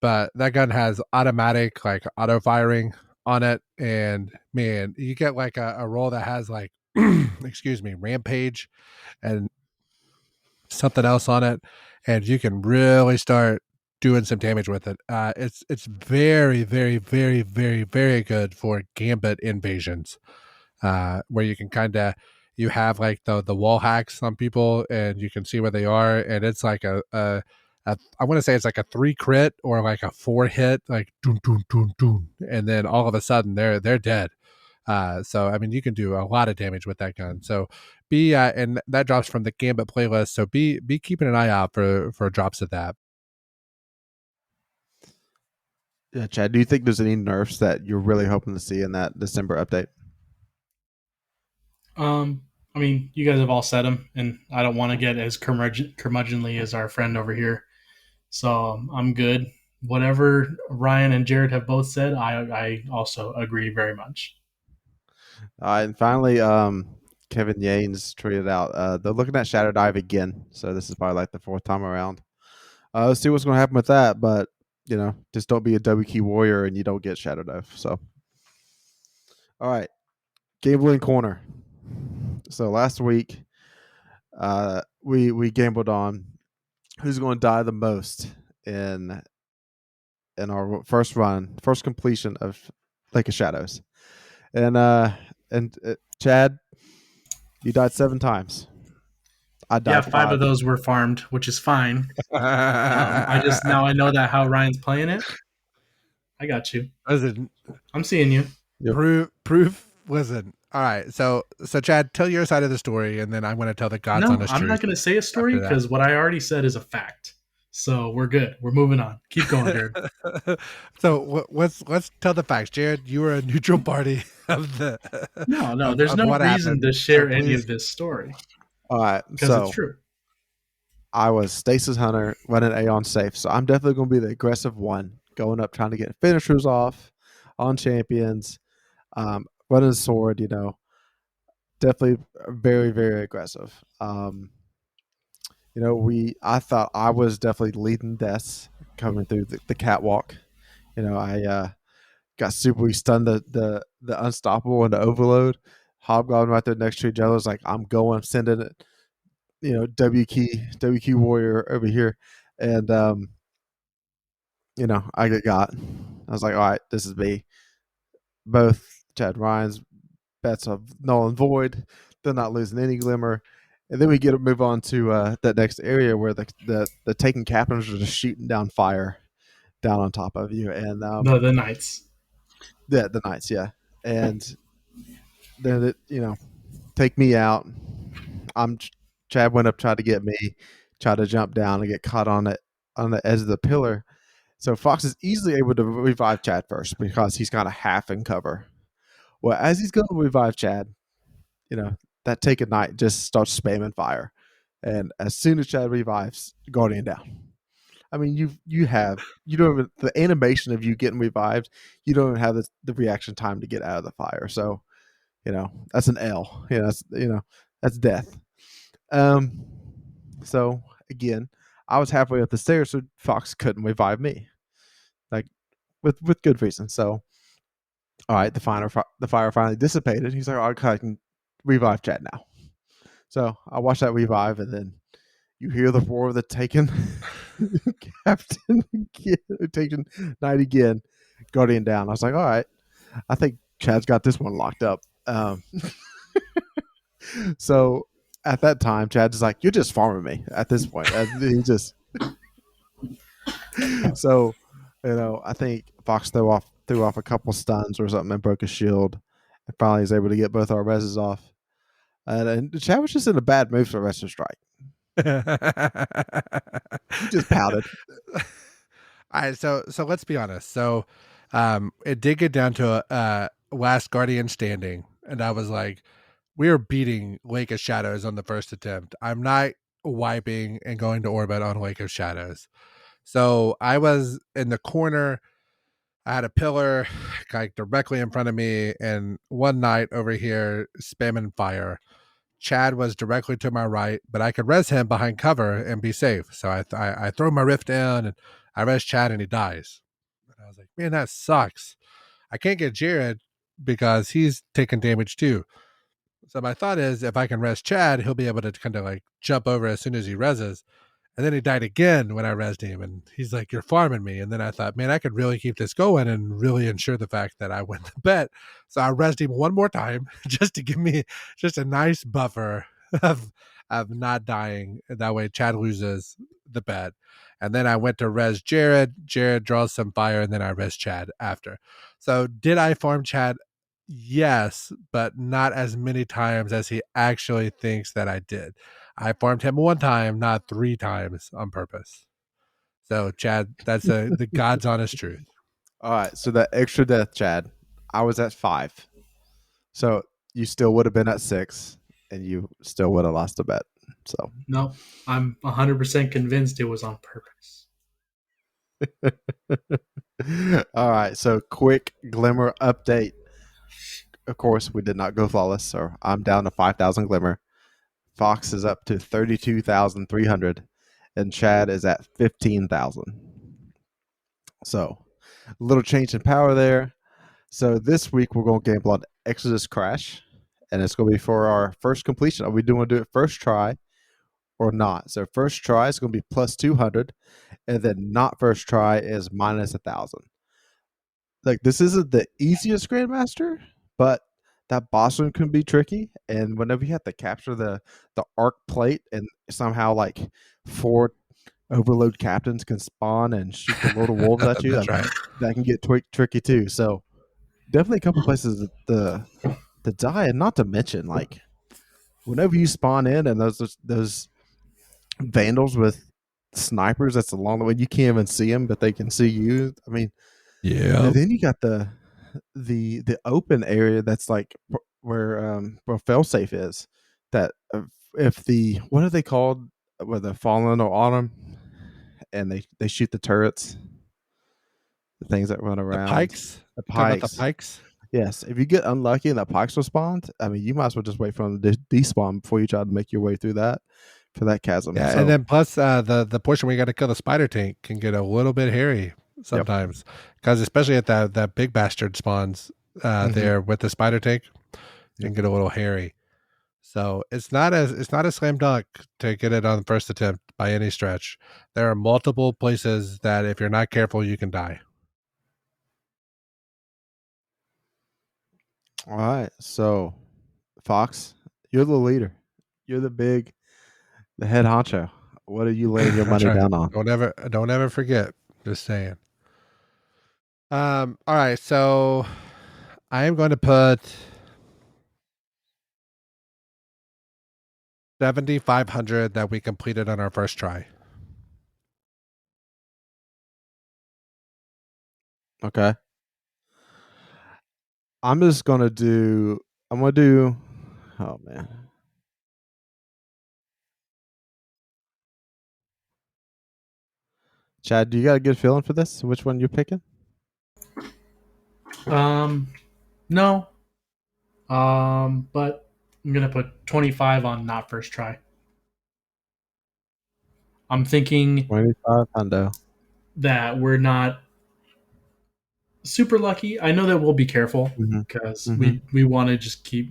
but that gun has automatic like auto firing on it, and man, you get like a roll that has like excuse me, rampage and something else on it, and you can really start doing some damage with it. It's very good for gambit invasions, where you can kind of you have like the wall hacks on people, and you can see where they are, and it's like I want to say it's like a 3 crit or like a 4 hit, like doom doom doom doom, and then all of a sudden they're dead. So I mean, you can do a lot of damage with that gun. So be and that drops from the Gambit playlist. So be keeping an eye out for drops of that. Yeah, Chad, do you think there's any nerfs that you're really hoping to see in that December update? I mean, you guys have all said them, and I don't want to get as curmudgeonly as our friend over here. So I'm good. Whatever Ryan and Jared have both said, I also agree very much. And finally, Kevin Yanes tweeted out they're looking at Shadow Dive again. So this is probably like the fourth time around. Let's see what's going to happen with that. But, just don't be a W key warrior and you don't get Shadow Dive. So, all right. Gambling Corner. So last week, we gambled on who's going to die the most in our first completion of Lake of Shadows. And Chad, you died 7 times. I died Yeah, 5. of those were farmed, which is fine. Now I know that how Ryan's playing it. I got you. Listen, I'm seeing you. Yep. Proof. Listen. All right. So Chad, tell your side of the story, and then I'm going to tell the God's No, honest I'm truth. not going to say a story because what I already said is a fact. So we're good. We're moving on. Keep going, Jared. So let's tell the facts, Jared. You were a neutral party of the. No. There's no reason to share any of this story. All right, because so it's true. I was Stasis Hunter running Aeon safe, so I'm definitely going to be the aggressive one, going up trying to get finishers off on champions. Running a sword, definitely very, very aggressive. I thought I was definitely leading deaths coming through the catwalk. I got super. We stunned the unstoppable and the overload. Hobgoblin right there next to each other was like, I'm going, I'm sending it. WQ warrior over here, and I got. I was like, all right, this is me. Both Chad Ryan's bets of null and void. They're not losing any glimmer. And then we get to move on to that next area where the taken captains are just shooting down fire down on top of you, and The knights. the knights, yeah, and then take me out. I'm Chad went up, tried to get me, tried to jump down and get caught on the edge of the pillar. So Fox is easily able to revive Chad first because he's kind of half in cover. Well, as he's going to revive Chad, that taken knight just starts spamming fire, and as soon as Chad revives, Guardian down. I mean, you don't even, the animation of you getting revived, you don't even have the reaction time to get out of the fire. So that's an L. That's death. Um, so again, I was halfway up the stairs, so Fox couldn't revive me, like with good reason. So all right, the fire finally dissipated. He's like, oh, I can revive Chad now. So I watched that revive, and then you hear the roar of the taken captain again, taken knight again, Guardian down. I was like, all right, I think Chad's got this one locked up. So at that time, Chad's like, you're just farming me at this point. And he just so I think Fox threw off a couple stuns or something and broke his shield, and finally was able to get both our reses off. And Chad was just in a bad mood for the rest of the strike. He just pouted. All right, so let's be honest. So it did get down to a last Guardian standing, and I was like, we are beating Lake of Shadows on the first attempt. I'm not wiping and going to orbit on Lake of Shadows. So I was in the corner. I had a pillar like directly in front of me, and one knight over here spamming fire. Chad was directly to my right, but I could res him behind cover and be safe. So I throw my rift down and I res Chad and he dies. And I was like, man, that sucks. I can't get Jared because he's taking damage too. So my thought is if I can res Chad, he'll be able to kind of like jump over as soon as he reses. And then he died again when I resed him. And he's like, you're farming me. And then I thought, man, I could really keep this going and really ensure the fact that I win the bet. So I resed him one more time just to give me just a nice buffer of not dying. That way Chad loses the bet. And then I went to res Jared. Jared draws some fire, and then I res Chad after. So did I farm Chad? Yes, but not as many times as he actually thinks that I did. I farmed him one time, not 3 times on purpose. So, Chad, that's the God's honest truth. All right, so that extra death, Chad, I was at 5. So you still would have been at 6, and you still would have lost the bet. So No, I'm 100% convinced it was on purpose. all right, so quick glimmer update. Of course, we did not go flawless, so I'm down to 5,000 glimmer. Fox is up to 32,300, and Chad is at 15,000. So a little change in power there. So this week we're going to gamble on Exodus Crash, and it's going to be for our first completion. Are we doing do it first try or not? So first try is going to be plus 200, and then not first try is minus 1,000. Like this isn't the easiest Grandmaster, but that boss room can be tricky. And whenever you have to capture the arc plate, and somehow like 4 overload captains can spawn and shoot the Lord of Wolves at you, That's right. that can get tricky too. So definitely a couple places to die, and not to mention like whenever you spawn in and those vandals with snipers that's along the way, you can't even see them, but they can see you. I mean, Yeah. and then you got the open area that's like where failsafe is. That if the what are they called? Where the fallen or autumn, and they shoot the turrets, the things that run The around. pikes? The You talking about the pikes. pikes? Yes, if you get unlucky and that Pikes respond, I mean, you might as well just wait for them to despawn before you try to make your way through that for that chasm. Yeah, and So, then plus the portion where you got to kill the spider tank can get a little bit hairy yep. sometimes, because especially at that big bastard spawns Hmm. there with the spider tank, it Yep. can get a little hairy. So it's not a slam dunk to get it on the first attempt by any stretch. There are multiple places that if you're not careful, you can die. All right. So, Fox, you're the leader. You're the head honcho. What are you laying your I'm money trying. down on? Don't ever forget. Just saying. All right. So I am going to put 7,500 that we completed on our first try. Okay. I'm just gonna do. I'm gonna do. Oh man, Chad, do you got a good feeling for this? Which one you're picking? No. But I'm gonna put 25 on not first try. I'm thinking 25 hundo. that we're not super lucky. I know that we'll be careful Mm-hmm. because Mm-hmm. we want to just keep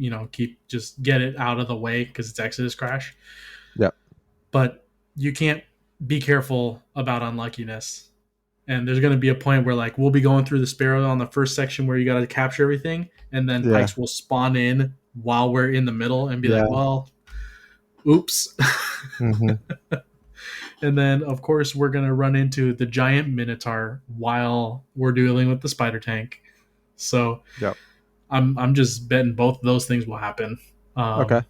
just get it out of the way because it's Exodus Crash. Yep. But you can't be careful about unluckiness. And there's going to be a point where like we'll be going through the Sparrow on the first section where you got to capture everything, and then Yeah. Pikes will spawn in while we're in the middle and be Yeah. like, well, oops. Mm-hmm. And then of course we're going to run into the giant Minotaur while we're dealing with the spider tank. So Yep. I'm just betting both of those things will happen. Okay.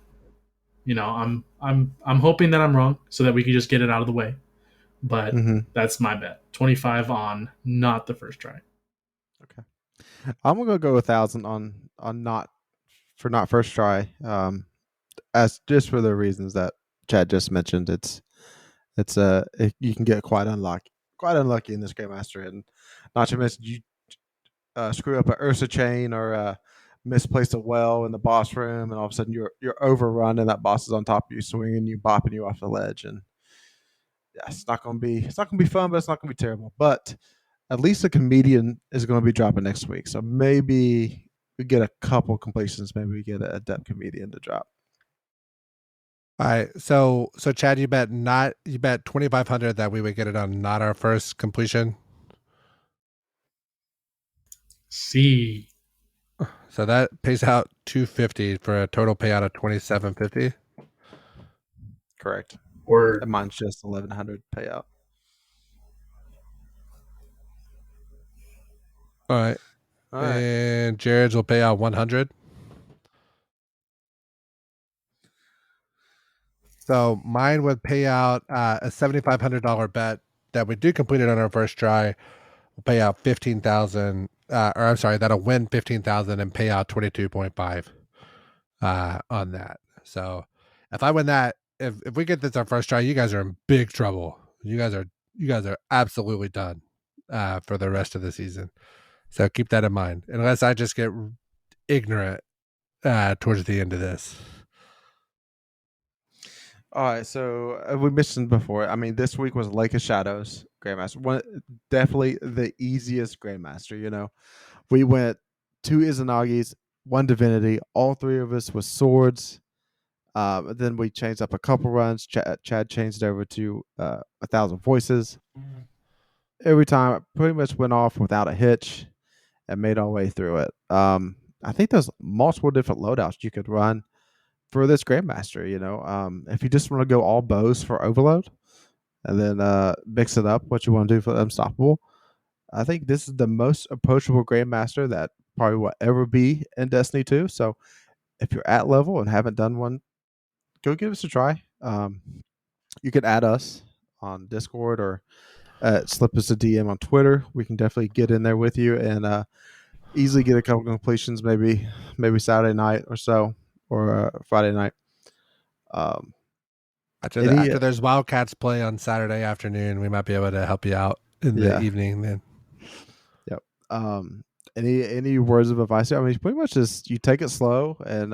Um, I'm hoping that I'm wrong so that we can just get it out of the way. But Mm-hmm. that's my bet. 25 on not the first try. Okay. I'm gonna go 1,000 on not first try. As just for the reasons that Chad just mentioned. You can get quite unlucky in this game master, and not to mention you screw up a Ursa chain or misplace a well in the boss room, and all of a sudden you're overrun, and that boss is on top of you, swinging you, bopping you off the ledge, and yeah, it's not gonna be fun, but it's not gonna be terrible. But at least the comedian is going to be dropping next week, so maybe we get a couple completions. Maybe we get a adept comedian to drop. All right. So Chad, you bet 2,500 that we would get it on not our first completion. See. So that pays out 250 for a total payout of 2,750. Correct. Or And mine's just 1,100 payout. All right. All right. And Jared's will pay out 100. So mine would pay out a $7,500 bet that we do complete it on our first try. Will pay out 15,000. Or I'm sorry, that'll win 15,000 and pay out 22.5 on that. So if I win that, if we get this our first try, you guys are in big trouble. You guys are absolutely done for the rest of the season. So keep that in mind. Unless I just get ignorant towards the end of this. All right, so we mentioned before. I mean, this week was Lake of Shadows Grandmaster. One definitely the easiest Grandmaster. We went 2 Izanagi's, 1 Divinity. All three of us with swords. Then we changed up a couple runs. Chad changed over to 1,000 Voices. Every time, I pretty much went off without a hitch and made our way through it. I think there's multiple different loadouts you could run for this Grandmaster. If you just want to go all bows for Overload and then mix it up, what you want to do for Unstoppable, I think this is the most approachable Grandmaster that probably will ever be in Destiny 2. So if you're at level and haven't done one, go give us a try. You can add us on Discord or slip us a DM on Twitter. We can definitely get in there with you and easily get a couple completions, maybe Saturday night or so, or Friday night. After there's Wildcats play on Saturday afternoon, we might be able to help you out in the Yeah. evening then. Yep. Any words of advice here? I mean, pretty much just you take it slow, and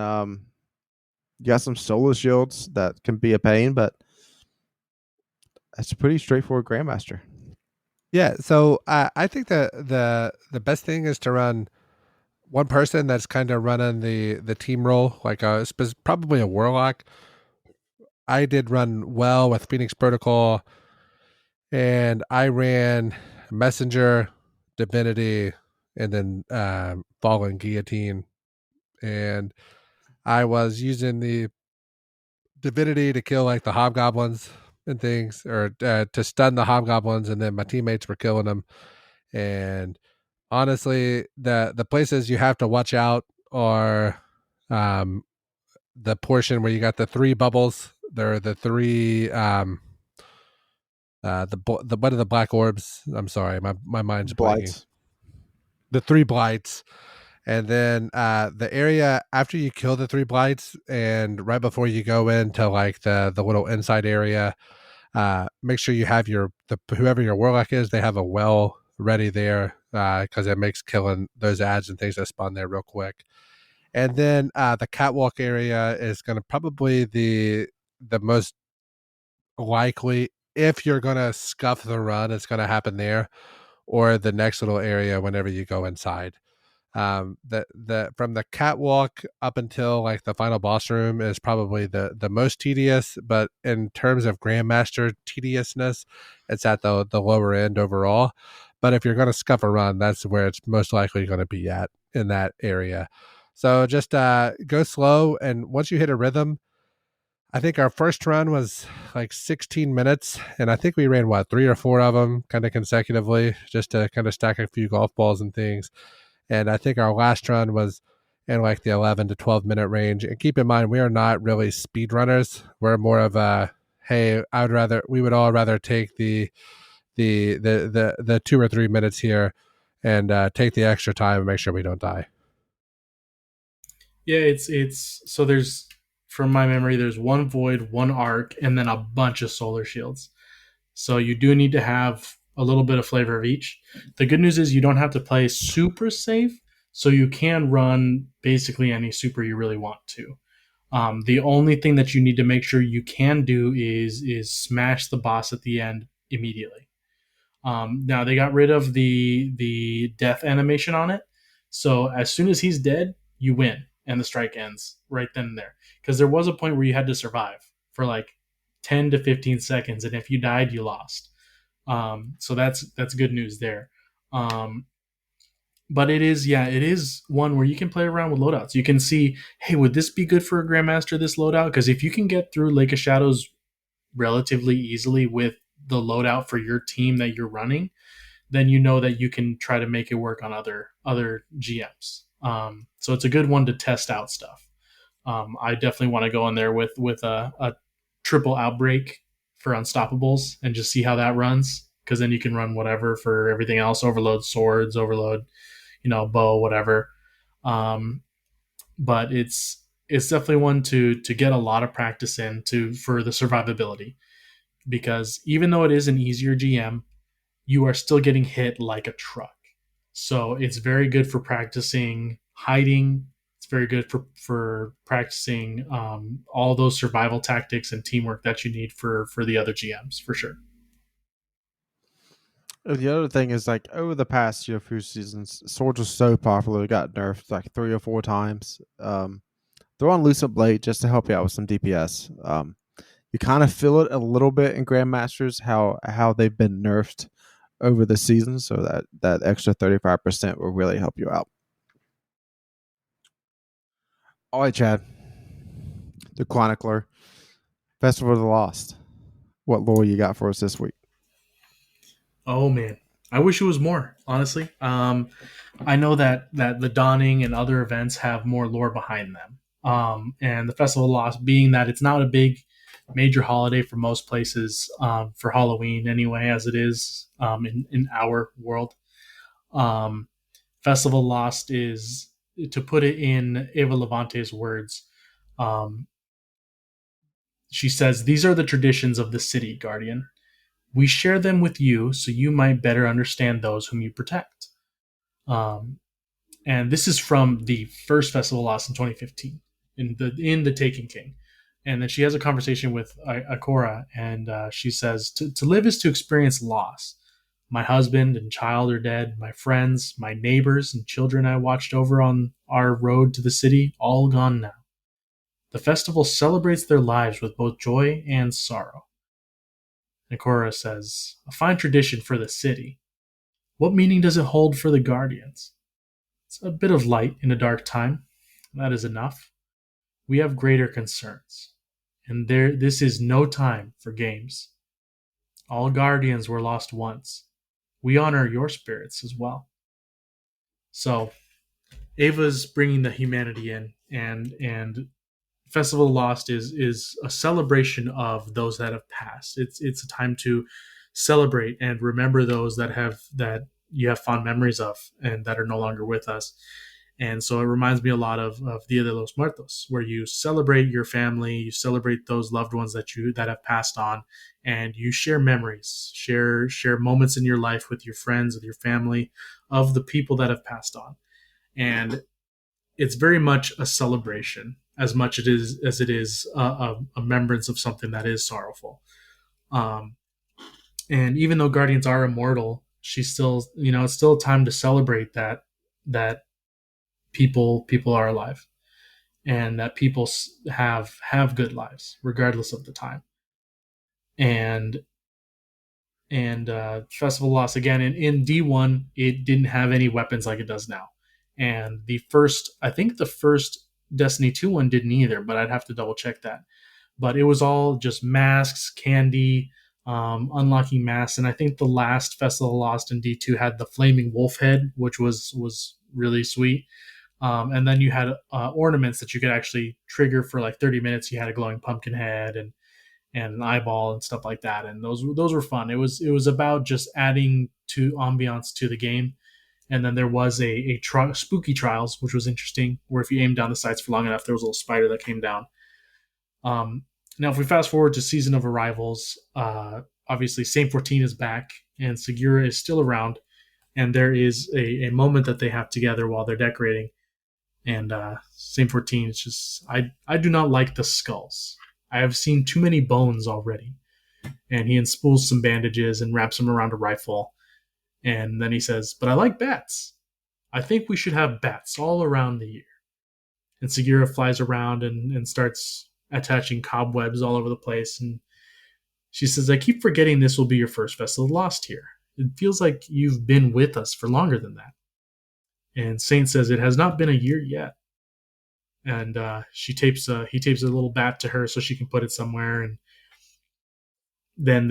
you got some solar shields that can be a pain, but it's a pretty straightforward Grandmaster. Yeah, so I think that the best thing is to run one person that's kind of running the team role, like probably a warlock. I did run well with Phoenix Protocol, and I ran Messenger, Divinity, and then Fallen Guillotine, and I was using the Divinity to kill like the hobgoblins and things, or to stun the hobgoblins, and then my teammates were killing them. And honestly, the places you have to watch out are um, the portion where you got the three bubbles. There are the three the what are the black orbs? I'm sorry, my mind's blanking. Blights. The three blights, and then the area after you kill the three blights, and right before you go into like the little inside area, make sure you have whoever your warlock is, they have a well ready there, because it makes killing those ads and things that spawn there real quick. And then the catwalk area is going to probably the most likely, if you're going to scuff the run, it's going to happen there, or the next little area whenever you go inside. The from the catwalk up until like the final boss room is probably the most tedious, but in terms of Grandmaster tediousness, it's at the lower end overall. But if you're going to scuff a run, that's where it's most likely going to be at, in that area. So just go slow, and once you hit a rhythm, I think our first run was like 16 minutes, and I think we ran what, three or four of them kind of consecutively, just to kind of stack a few golf balls and things. And I think our last run was in like the 11 to 12-minute range. And keep in mind, we are not really speed runners. We're more of a, hey, we would all rather take the 2 or 3 minutes here and take the extra time and make sure we don't die. Yeah, it's so there's, from my memory, there's one void, one arc, and then a bunch of solar shields. So you do need to have a little bit of flavor of each. The good news is you don't have to play super safe, so you can run basically any super you really want to. The only thing that you need to make sure you can do is smash the boss at the end immediately. Now they got rid of the death animation on it, so as soon as he's dead, you win and the strike ends right then and there. Because there was a point where you had to survive for like 10 to 15 seconds, and if you died, you lost. So that's good news there. Um, but it is one where you can play around with loadouts. You can see, hey, would this be good for a Grandmaster, this loadout? Because if you can get through Lake of Shadows relatively easily with the loadout for your team that you're running, then you know that you can try to make it work on other GMs. So it's a good one to test out stuff. I definitely want to go in there with a triple outbreak for unstoppables and just see how that runs, because then you can run whatever for everything else. Overload swords, overload, bow, whatever. Um, but it's definitely one to get a lot of practice in to for the survivability, because even though it is an easier GM, you are still getting hit like a truck. So it's very good for practicing hiding. It's very good for practicing all those survival tactics and teamwork that you need for the other GMs, for sure. The other thing is, like, over the past few seasons, swords are so popular. It got nerfed like 3 or 4 times. Throw on Lucent Blade just to help you out with some DPS. You kind of feel it a little bit in Grandmasters how they've been nerfed over the season, so that extra 35% will really help you out. All right, Chad. The Chronicler, Festival of the Lost. What lore you got for us this week? Oh man, I wish it was more. Honestly, I know that the Dawning and other events have more lore behind them. And the Festival of Lost, being that it's not a big major holiday for most places, for Halloween anyway, as it is in our world. Um, Festival of Lost is, to put it in Eva Levante's words. Um, she says, "These are the traditions of the city, Guardian. We share them with you so you might better understand those whom you protect." Um, And this is from the first Festival Lost in 2015 in the Taken King. And then she has a conversation with Akora, and she says, to live is to experience loss. My husband and child are dead. My friends, my neighbors, and children I watched over on our road to the city, all gone now. The festival celebrates their lives with both joy and sorrow. Akora says, a fine tradition for the city. What meaning does it hold for the Guardians? It's a bit of light in a dark time. That is enough. We have greater concerns. And this is no time for games. All Guardians were lost once. We honor your spirits as well. So Ava's bringing the humanity in, and Festival of Lost is a celebration of those that have passed. It's a time to celebrate and remember those that you have fond memories of and that are no longer with us. And so it reminds me a lot of Dia de los Muertos, where you celebrate your family, you celebrate those loved ones that have passed on, and you share memories, share moments in your life with your friends, with your family, of the people that have passed on. And it's very much a celebration as much as it is a remembrance of something that is sorrowful. And even though Guardians are immortal, she's still, it's still a time to celebrate that people are alive, and that people have good lives regardless of the time. And Festival Lost, again, in D1, it didn't have any weapons like it does now. And I think the first Destiny 2 one didn't either, but I'd have to double check that. But it was all just masks, candy, unlocking masks. And I think the last Festival Lost in D2 had the flaming wolf head, which was really sweet. And then you had ornaments that you could actually trigger for like 30 minutes. You had a glowing pumpkin head and an eyeball and stuff like that. And those were fun. It was about just adding to ambiance to the game. And then there was a spooky trials, which was interesting, where if you aimed down the sights for long enough, there was a little spider that came down. Now, if we fast forward to Season of Arrivals, obviously Saint 14 is back and Segura is still around. And there is a moment that they have together while they're decorating. And Saint 14 is just, I do not like the skulls. I have seen too many bones already. And he unspools some bandages and wraps them around a rifle. And then he says, but I like bats. I think we should have bats all around the year. And Segura flies around and starts attaching cobwebs all over the place. And she says, I keep forgetting this will be your first Festival Lost here. It feels like you've been with us for longer than that. And Saint says, it has not been a year yet. And he tapes a little bat to her so she can put it somewhere. And then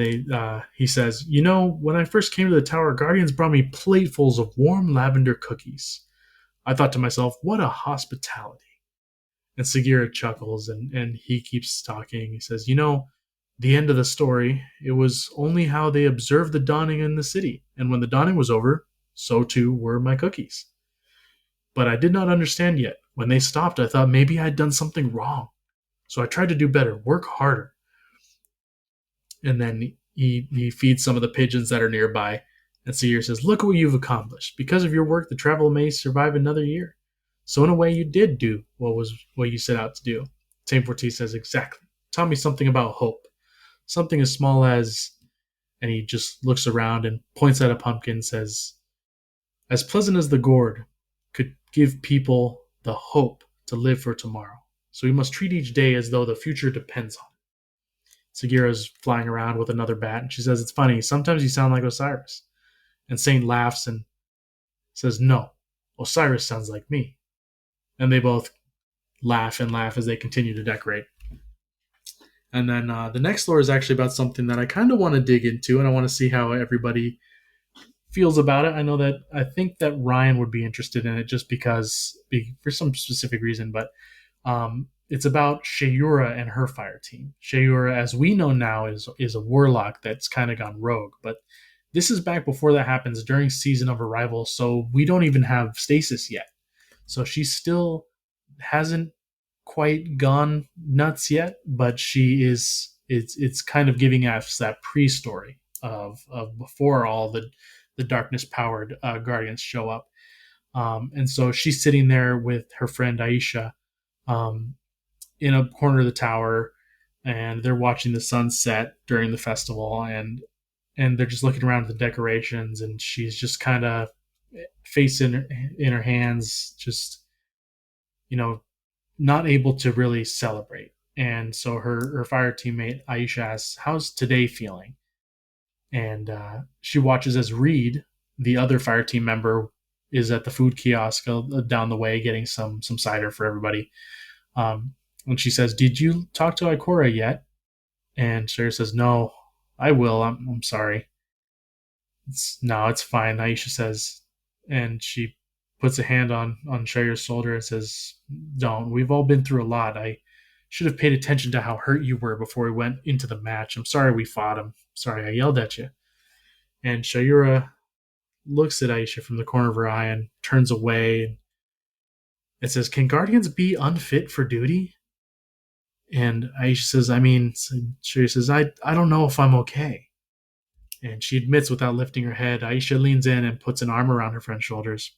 he says, when I first came to the tower, Guardians brought me platefuls of warm lavender cookies. I thought to myself, what a hospitality. And Segura chuckles and he keeps talking. He says, the end of the story, it was only how they observed the dawning in the city. And when the dawning was over, so too were my cookies. But I did not understand yet. When they stopped, I thought maybe I'd done something wrong. So I tried to do better, work harder. And then he feeds some of the pigeons that are nearby. And Seer says, look what you've accomplished. Because of your work, the travel may survive another year. So in a way, you did do what you set out to do. Saint 14 says, exactly. Tell me something about hope. Something as small as, and he just looks around and points at a pumpkin and says, as pleasant as the gourd could give people the hope to live for tomorrow. So we must treat each day as though the future depends on it. Segura's flying around with another bat, and she says, it's funny, sometimes you sound like Osiris. And Saint laughs and says, no, Osiris sounds like me. And they both laugh and laugh as they continue to decorate. And then the next lore is actually about something that I kind of want to dig into, and I want to see how everybody feels about it. I think that Ryan would be interested in it just because, for some specific reason, but it's about Shayura and her fire team. Shayura, as we know now, is a warlock that's kind of gone rogue, but this is back before that happens during Season of Arrival, so we don't even have stasis yet. So she still hasn't quite gone nuts yet, but she is. It's kind of giving us that pre-story of before all the darkness powered guardians show up. And so she's sitting there with her friend Aisha, um, in a corner of the tower, and they're watching the sunset during the festival, and they're just looking around at the decorations, and she's just kind of face in her hands, just, you know, not able to really celebrate. And so her fire teammate Aisha asks, "How's today feeling?" And she watches as Reed, the other fire team member, is at the food kiosk down the way getting some cider for everybody. And she says, "Did you talk to Ikora yet?" And Sherry says, "No, I will. I'm sorry." No, it's fine, Aisha says, and she puts a hand on Sherry's shoulder and says, "Don't. We've all been through a lot. I should have paid attention to how hurt you were before we went into the match. I'm sorry we fought him. Sorry I yelled at you." And Shayura looks at Aisha from the corner of her eye and turns away. It says, "Can guardians be unfit for duty?" And Aisha says, "I mean," Shayura says, I don't know if I'm okay." And she admits without lifting her head. Aisha leans in and puts an arm around her friend's shoulders.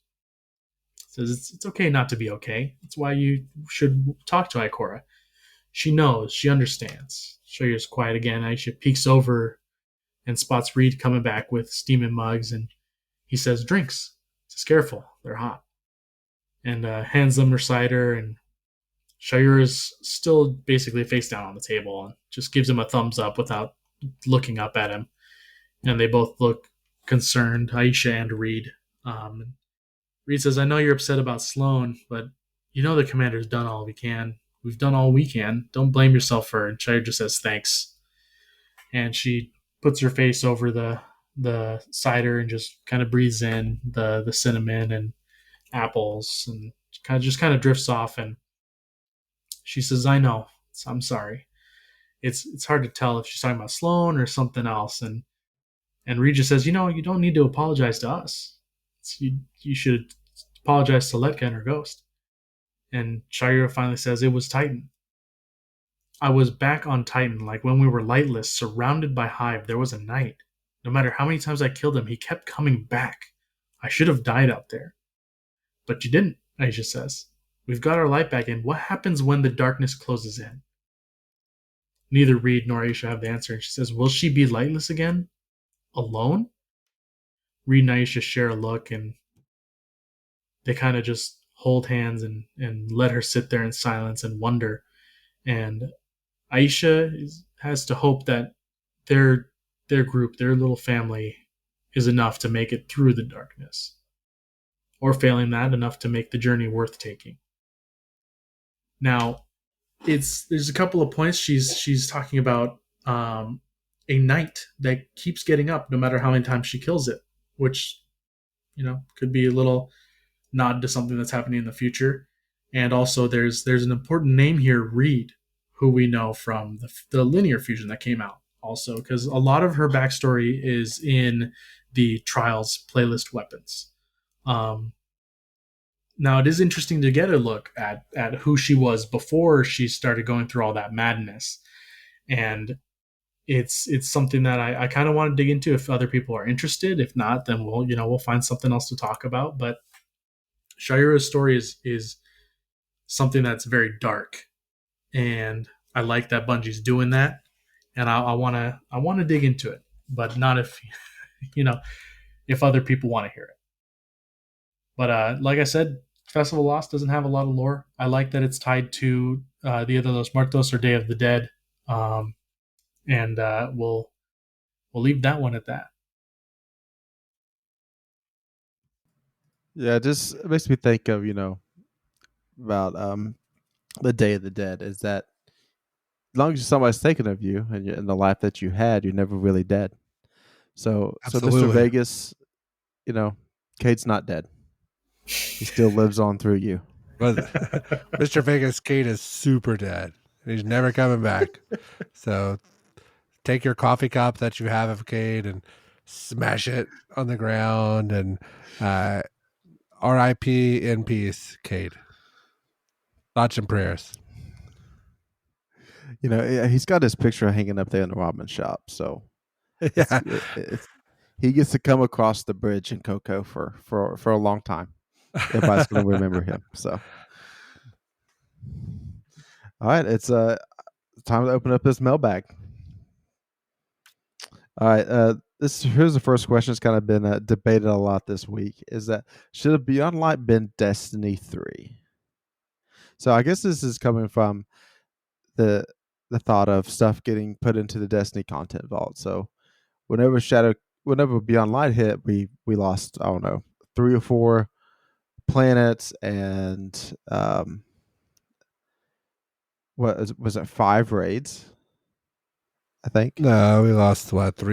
Says, it's okay not to be okay. That's why you should talk to Ikora. She knows. She understands. Shoyer's quiet again. Aisha peeks over and spots Reed coming back with steaming mugs, and he says, "Drinks." Says, "Careful. They're hot." And hands them her cider, and Shayur is still basically face down on the table and just gives him a thumbs up without looking up at him. And they both look concerned, Aisha and Reed. Reed says, "I know you're upset about Sloan, but you know the commander's done all we can. We've done all we can. Don't blame yourself for it." And Shire just says, "Thanks." And she puts her face over the cider and just kind of breathes in the cinnamon and apples, and kind of drifts off. And she says, "I know. I'm sorry." It's hard to tell if she's talking about Sloan or something else. And Regis says, "You don't need to apologize to us. You should apologize to Letka and her ghost." And Shira finally says, "It was Titan. I was back on Titan, like when we were lightless, surrounded by Hive. There was a night. No matter how many times I killed him, he kept coming back. I should have died out there. But you didn't," Aisha says. "We've got our light back in. What happens when the darkness closes in?" Neither Reed nor Aisha have the answer, and she says, "Will she be lightless again? Alone?" Reed and Aisha share a look, and they kind of just hold hands and let her sit there in silence and wonder. And Aisha has to hope that their group, their little family, is enough to make it through the darkness, or failing that, enough to make the journey worth taking. Now, there's a couple of points she's talking about, a knight that keeps getting up no matter how many times she kills it, which could be a little nod to something that's happening in the future. And also, there's an important name here, Reed, who we know from the linear fusion that came out. Also, because a lot of her backstory is in the Trials playlist weapons. Now, it is interesting to get a look at who she was before she started going through all that madness, and it's something that I kind of want to dig into if other people are interested. If not, then we'll find something else to talk about. But Shaira's story is something that's very dark, and I like that Bungie's doing that, and I want to dig into it, but not if if other people want to hear it. But like I said, Festival Lost doesn't have a lot of lore. I like that it's tied to Dia de los Muertos or Day of the Dead, and we'll leave that one at that. Yeah, it just makes me think of about the Day of the Dead. Is that as long as somebody's taken of you and in the life that you had, you're never really dead. So Mr. Absolutely. Vegas, Cade's not dead. He still lives on through you. But Mr. Vegas Kate is super dead. He's never coming back. So take your coffee cup that you have of Cade and smash it on the ground, and R.I.P. in peace, Cade. Thoughts and prayers. He's got his picture hanging up there in the ramen shop. So Yeah. he gets to come across the bridge in Coco for a long time. Everybody's going to remember him. So, all right, it's time to open up this mailbag. All right, here's the first question. It's kind of been debated a lot this week. Is that should have Beyond Light been Destiny 3? So I guess this is coming from the thought of stuff getting put into the Destiny content vault. So whenever Beyond Light hit, we lost, I don't know, 3 or 4 planets and was it 5 raids? I think. No, we lost what, 4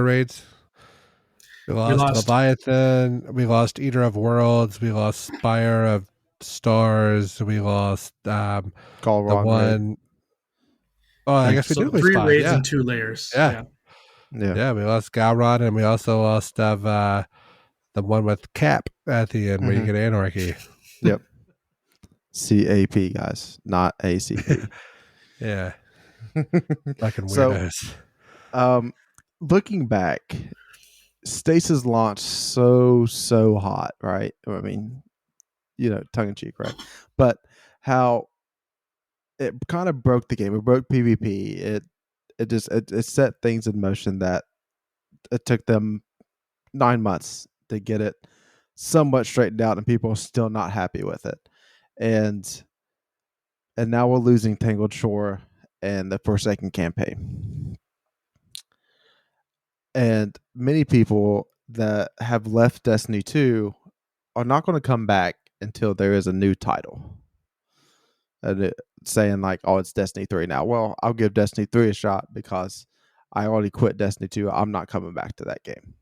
raids. We We lost lost. Leviathan. We lost Eater of Worlds. We lost Spire of Stars. We lost the Galron raid. one. Oh, I guess we So did lose 3 5. raids Yeah, and 2 layers. yeah, Yeah. yeah. We lost Galron, and we also lost the one with Cap at the end, where you Mhm. get Anarchy. Yep. CAP, guys, not ACP. Yeah, fucking So, weirdos. looking back, Stasis launched so hot, right? I mean, tongue in cheek, right? But how it kind of broke the game. It broke PvP. It set things in motion that it took them 9 months to get it somewhat straightened out, and people are still not happy with it. And now we're losing Tangled Shore and the Forsaken campaign. And many people that have left Destiny 2 are not going to come back until there is a new title. And saying like, oh, it's Destiny 3 now. Well, I'll give Destiny 3 a shot because I already quit Destiny 2. I'm not coming back to that game.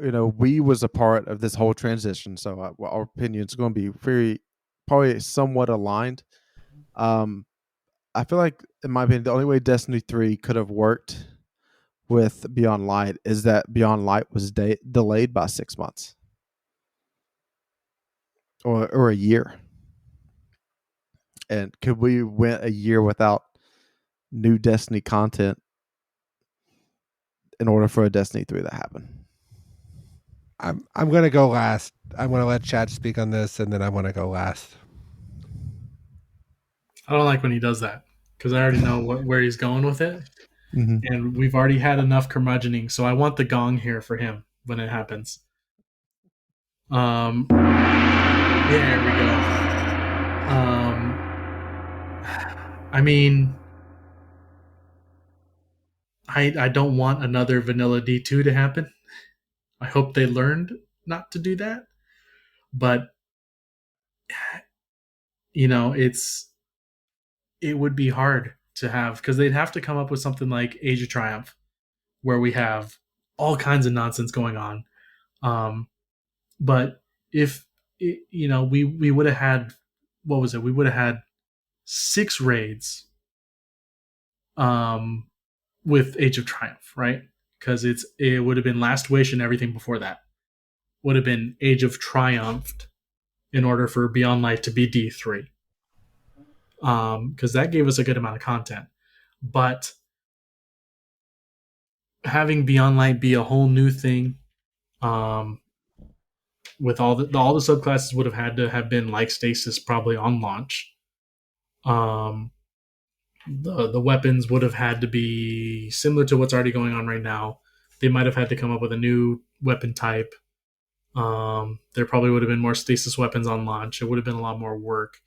We was a part of this whole transition, so our opinions are going to be probably somewhat aligned. I feel like, in my opinion, the only way Destiny 3 could have worked with Beyond Light is that Beyond Light was delayed by 6 months or a year. And could we went a year without new Destiny content in order for a Destiny 3 to happen? I'm gonna go last. I'm gonna let Chad speak on this, and then I want to go last. I don't like when he does that because I already know where he's going with it, Mm-hmm. and we've already had enough curmudgeoning. So I want the gong here for him when it happens. There we go. I mean, I don't want another vanilla D2 to happen. I hope they learned not to do that. But it would be hard to have, because they'd have to come up with something like Age of Triumph, where we have all kinds of nonsense going on. But if we would have had, what was it? We would have had 6 raids with Age of Triumph, right? Because it would have been Last Wish and everything before that would have been Age of Triumph in order for Beyond Light to be D3. Because that gave us a good amount of content. But having Beyond Light be a whole new thing, with all the subclasses would have had to have been like Stasis probably on launch. The weapons would have had to be similar to what's already going on right now. They might have had to come up with a new weapon type. There probably would have been more Stasis weapons on launch. It would have been a lot more work.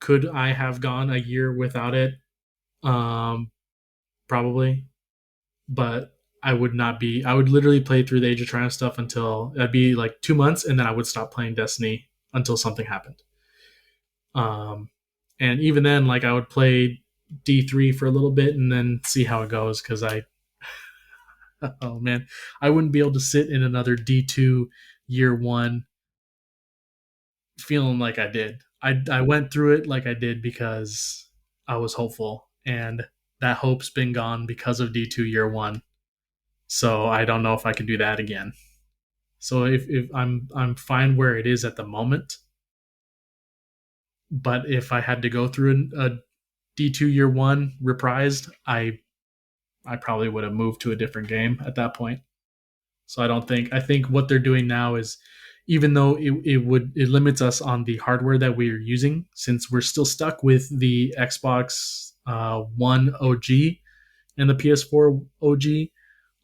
Could I have gone a year without it? Probably, but I would not be. I would literally play through the Age of Triumph stuff until that'd be like 2 months, and then I would stop playing Destiny until something happened. And even then, like, I would play D3 for a little bit and then see how it goes, because oh man, I wouldn't be able to sit in another D2 year 1 feeling like I did. I went through it like I did because I was hopeful, and that hope's been gone because of D2 year 1. So I don't know if I can do that again. So if I'm fine where it is at the moment, but if I had to go through a D2 year 1 reprised, I probably would have moved to a different game at that point. So I think what they're doing now is, even though it limits us on the hardware that we're using, since we're still stuck with the Xbox One OG and the PS4 OG.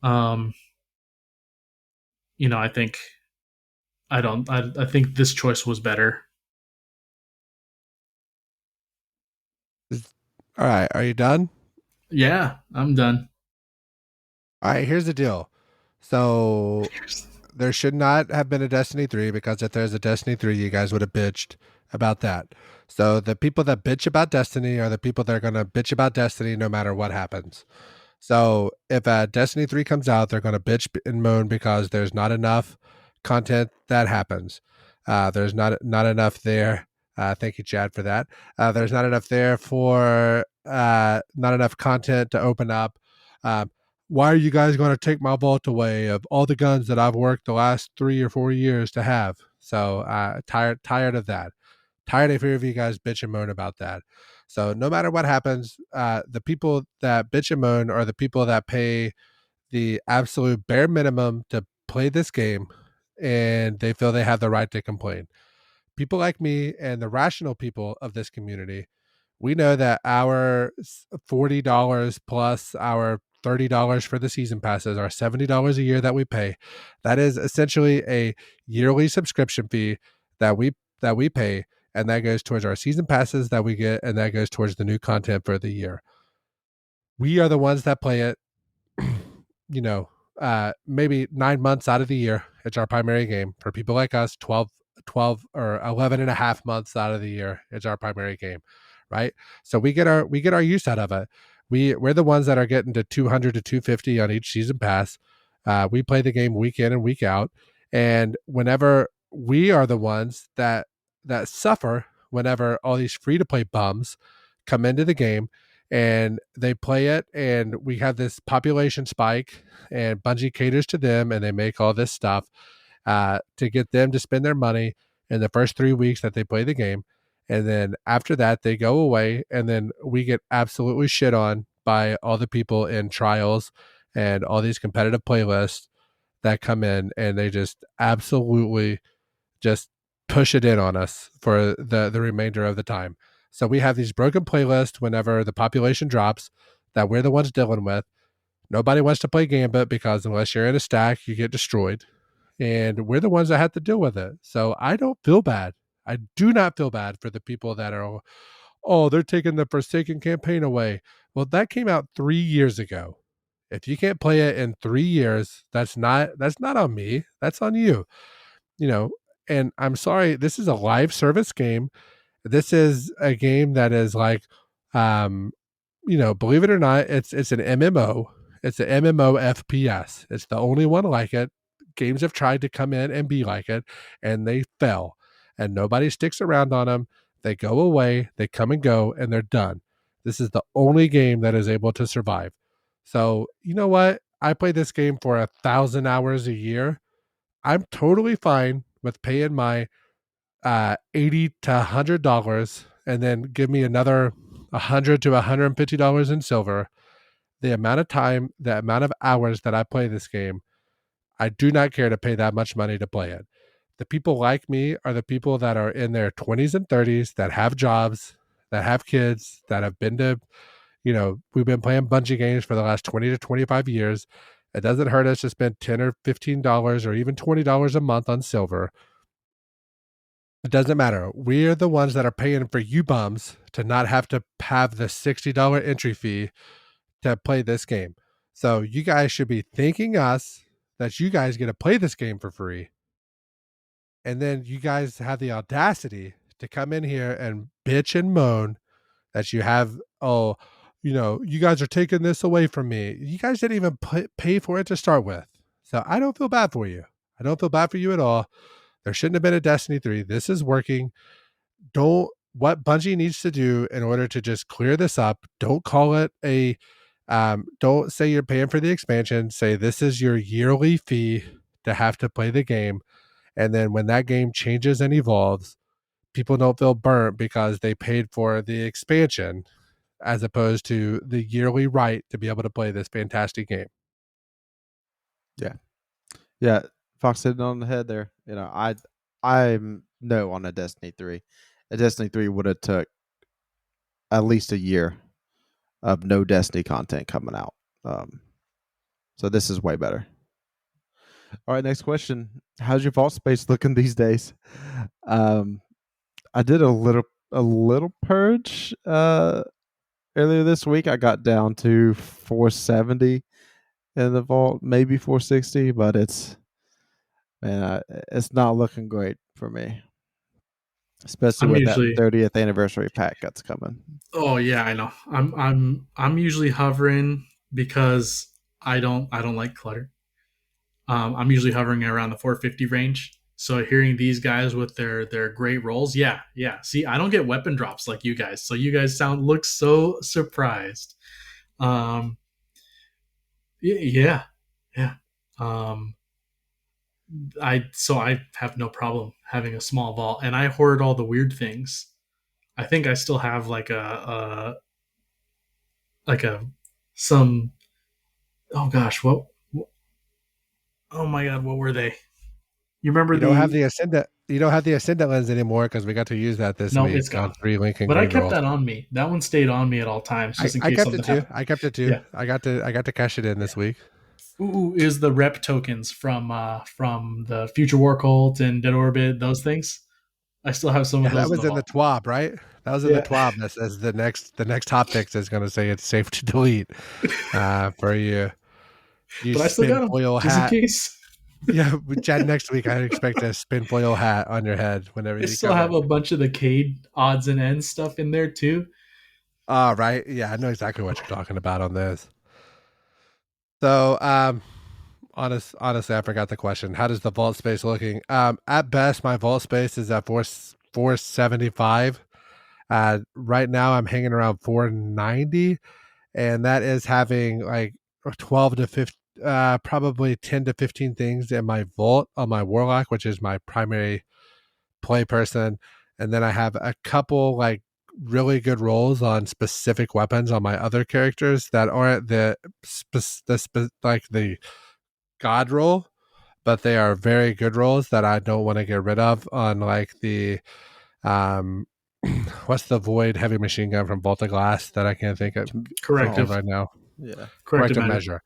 Um, I think I don't. I think this choice was better. All right, are you done? Yeah, I'm done. All right, here's the deal. So there should not have been a Destiny 3, because if there's a Destiny 3, you guys would have bitched about that. So the people that bitch about Destiny are the people that are going to bitch about Destiny no matter what happens. So if Destiny 3 comes out, they're going to bitch and moan because there's not enough content that happens. There's not enough there. Thank you, Chad, for that. There's not enough there for not enough content to open up. Um, why are you guys going to take my vault away of all the guns that I've worked the last 3 or 4 years to have? So tired of that. Tired of hearing you guys bitch and moan about that. So no matter what happens, the people that bitch and moan are the people that pay the absolute bare minimum to play this game, and they feel they have the right to complain. People like me and the rational people of this community, we know that our $40 plus our $30 for the season passes, our $70 a year that we pay, that is essentially a yearly subscription fee that we pay, and that goes towards our season passes that we get, and that goes towards the new content for the year. We are the ones that play it. Maybe 9 months out of the year, it's our primary game. For people like us, 12 or 11 and a half months out of the year, it's our primary game, right? So we get our use out of it. We're the ones that are getting to 200 to 250 on each season pass. We play the game week in and week out, and whenever we are the ones that suffer whenever all these free to play bums come into the game and they play it, and we have this population spike, and Bungie caters to them, and they make all this stuff to get them to spend their money in the first 3 weeks that they play the game. And then after that, they go away, and then we get absolutely shit on by all the people in trials and all these competitive playlists that come in, and they just absolutely just push it in on us for the remainder of the time. So we have these broken playlists whenever the population drops that we're the ones dealing with. Nobody wants to play Gambit because unless you're in a stack, you get destroyed. And we're the ones that have to deal with it. So I don't feel bad. I do not feel bad for the people that are, oh, they're taking the Forsaken campaign away. Well, that came out 3 years ago. If you can't play it in 3 years, that's not on me. That's on you. You know, and I'm sorry, this is a live service game. This is a game that is like, um, believe it or not, it's an MMO. It's an MMO FPS. It's the only one like it. Games have tried to come in and be like it, and they fell. And nobody sticks around on them. They go away, they come and go, and they're done. This is the only game that is able to survive. So, you know what? I play this game for 1,000 hours a year. I'm totally fine with paying my $80 to $100, and then give me another $100 to $150 in silver. The amount of time, the amount of hours that I play this game, I do not care to pay that much money to play it. The people like me are the people that are in their 20s and 30s that have jobs, that have kids, that have been to, we've been playing Bungie games for the last 20 to 25 years. It doesn't hurt us to spend $10 or $15 or even $20 a month on silver. It doesn't matter. We're the ones that are paying for you bums to not have to have the $60 entry fee to play this game. So you guys should be thanking us that you guys get to play this game for free. And then you guys have the audacity to come in here and bitch and moan that you have, oh, you guys are taking this away from me. You guys didn't even pay for it to start with. So I don't feel bad for you. I don't feel bad for you at all. There shouldn't have been a Destiny 3. This is working. What Bungie needs to do in order to just clear this up, don't call it don't say you're paying for the expansion. Say this is your yearly fee to have to play the game. And then when that game changes and evolves, people don't feel burnt because they paid for the expansion as opposed to the yearly right to be able to play this fantastic game. Yeah. Yeah, Fox hitting on the head there. I'm no on a Destiny 3. A Destiny 3 would have took at least a year of no Destiny content coming out. Um, so this is way better. All right, next question. How's your vault space looking these days? Um, I did a little purge earlier this week. I got down to 470 in the vault, maybe 460, but it's not looking great for me, especially I'm with that usually 30th anniversary pack that's coming. Oh yeah, I know. I'm usually hovering because I don't like clutter. I'm usually hovering around the 450 range. So hearing these guys with their great rolls, yeah, yeah. See, I don't get weapon drops like you guys, so you guys look so surprised. Um, yeah, yeah. Um, I have no problem having a small vault, and I hoard all the weird things. I think I still have like a some oh gosh, oh my god, what were they? You remember You don't have the the ascendant. You don't have the ascendant lens anymore because we got to use that this No, it's week on gone. 3 Lincoln But I Green kept rolls. that on me. That one stayed on me at all times, just in I case kept it something too. happened. I kept it too. Yeah. I got to cash it in this week. Ooh, is the rep tokens from the Future War Cult and Dead Orbit, those things. I still have some of Yeah, that those in the was in the vault. TWAB, right? That was in the Yeah. TWAB. That says the next hot fix is going to say it's safe to delete for you. You But I still spin got them, foil just in hat. case. Yeah, Chad. Next week, I expect a spin foil hat on your head whenever I you still come have in. a bunch of the Cade odds and ends stuff in there too. All right. Yeah, I know exactly what you're talking about on this. So, honestly, I forgot the question. How does the vault space looking? At best, my vault space is at 475. Right now I'm hanging around 490, and that is having like 12 to 15, probably 10 to 15 things in my vault on my warlock, which is my primary play person, and then I have a couple like really good rolls on specific weapons on my other characters that aren't like the god roll, but they are very good rolls that I don't want to get rid of on like the um what's the void heavy machine gun from Volta Glass that I can't think of Oh, Corrective. right now. yeah. Corrective Corrective measure. measure.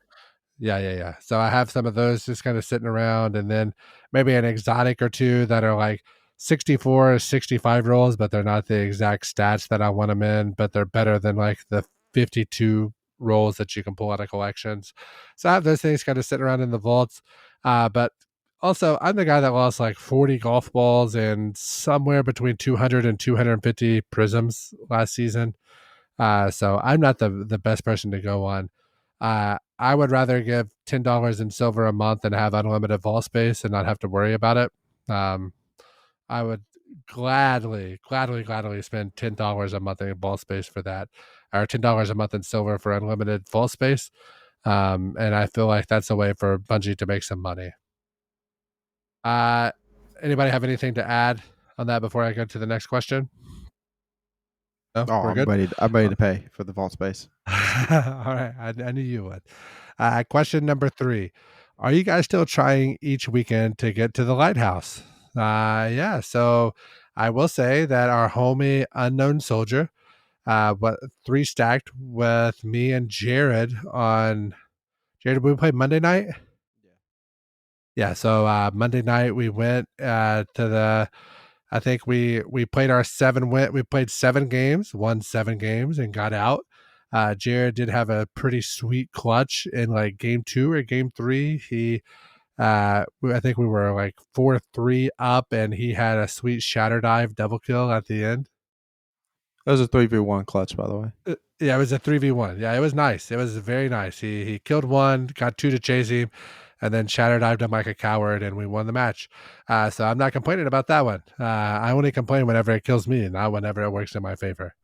Yeah. So I have some of those just kind of sitting around, and then maybe an exotic or two that are like 64 or 65 rolls, but they're not the exact stats that I want them in, but they're better than like the 52 rolls that you can pull out of collections. So I have those things kind of sitting around in the vaults. But also, I'm the guy that lost like 40 golf balls and somewhere between 200 and 250 prisms last season. So I'm not the best person to go on. I would rather give $10 in silver a month and have unlimited vault space and not have to worry about it. Um, I would gladly spend $10 a month in vault space for that, or $10 a month in silver for unlimited vault space. And I feel like that's a way for Bungie to make some money. Uh, Anybody have anything to add on that before I go to the next question? No, Oh, we're I'm good. ready. I'm ready to pay for the vault space. All right, I knew you would. Question number 3: Are you guys still trying each weekend to get to the lighthouse? Yeah. So I will say that our homie Unknown Soldier, what 3 stacked with me and Jared on. Jared, we played Monday night. Yeah. Yeah. So Monday night we went to the. I think we played our 7 we played 7 games, won 7 games, and got out. Jared did have a pretty sweet clutch in like game 2 or game 3. I think we were like 4-3 up, and he had a sweet shatter dive double kill at the end. That was a 3v1 clutch, by the way. Yeah, it was a 3v1. Yeah, it was nice. It was very nice. He killed 1, got 2 to chase him, and then shatter dived him like a coward, and we won the match. So I'm not complaining about that one. I only complain whenever it kills me, not whenever it works in my favor.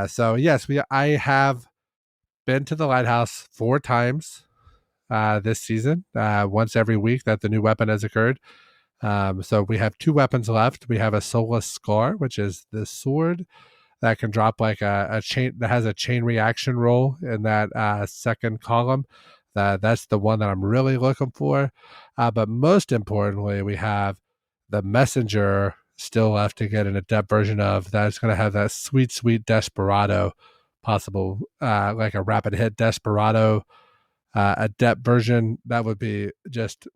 So yes, I have been to the lighthouse 4 times this season, once every week that the new weapon has occurred. So we have 2 weapons left. We have a Soulless Scar, which is the sword that can drop like a chain that has a chain reaction roll in that second column. That's the one that I'm really looking for. But most importantly, we have the Messenger still left to get an adept version of. That's going to have that sweet, sweet Desperado possible, like a rapid hit Desperado adept version. That would be just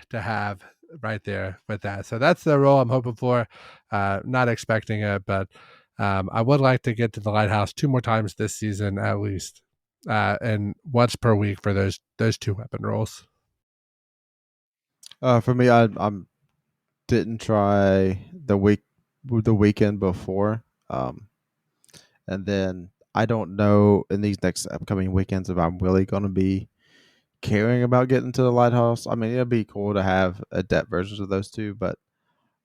to have right there with that. So that's the role I'm hoping for. Not expecting it, but I would like to get to the Lighthouse 2 more times this season at least, and once per week for those 2 weapon rolls. For me, I didn't try the weekend before, and then I don't know in these next upcoming weekends if I'm really going to be caring about getting to the Lighthouse. I mean, it'd be cool to have adept versions of those two, but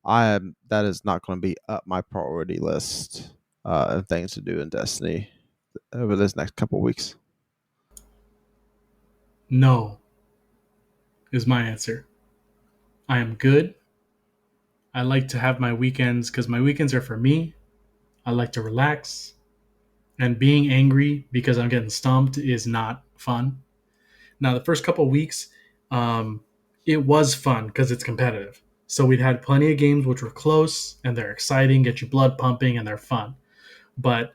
that is not going to be up my priority list of things to do in Destiny over this next couple weeks. No, is my answer. I am good. I like to have my weekends because my weekends are for me. I like to relax. And being angry because I'm getting stumped is not fun. Now, the first couple of weeks, um, it was fun because it's competitive. So we'd had plenty of games which were close and they're exciting, get your blood pumping, and they're fun. But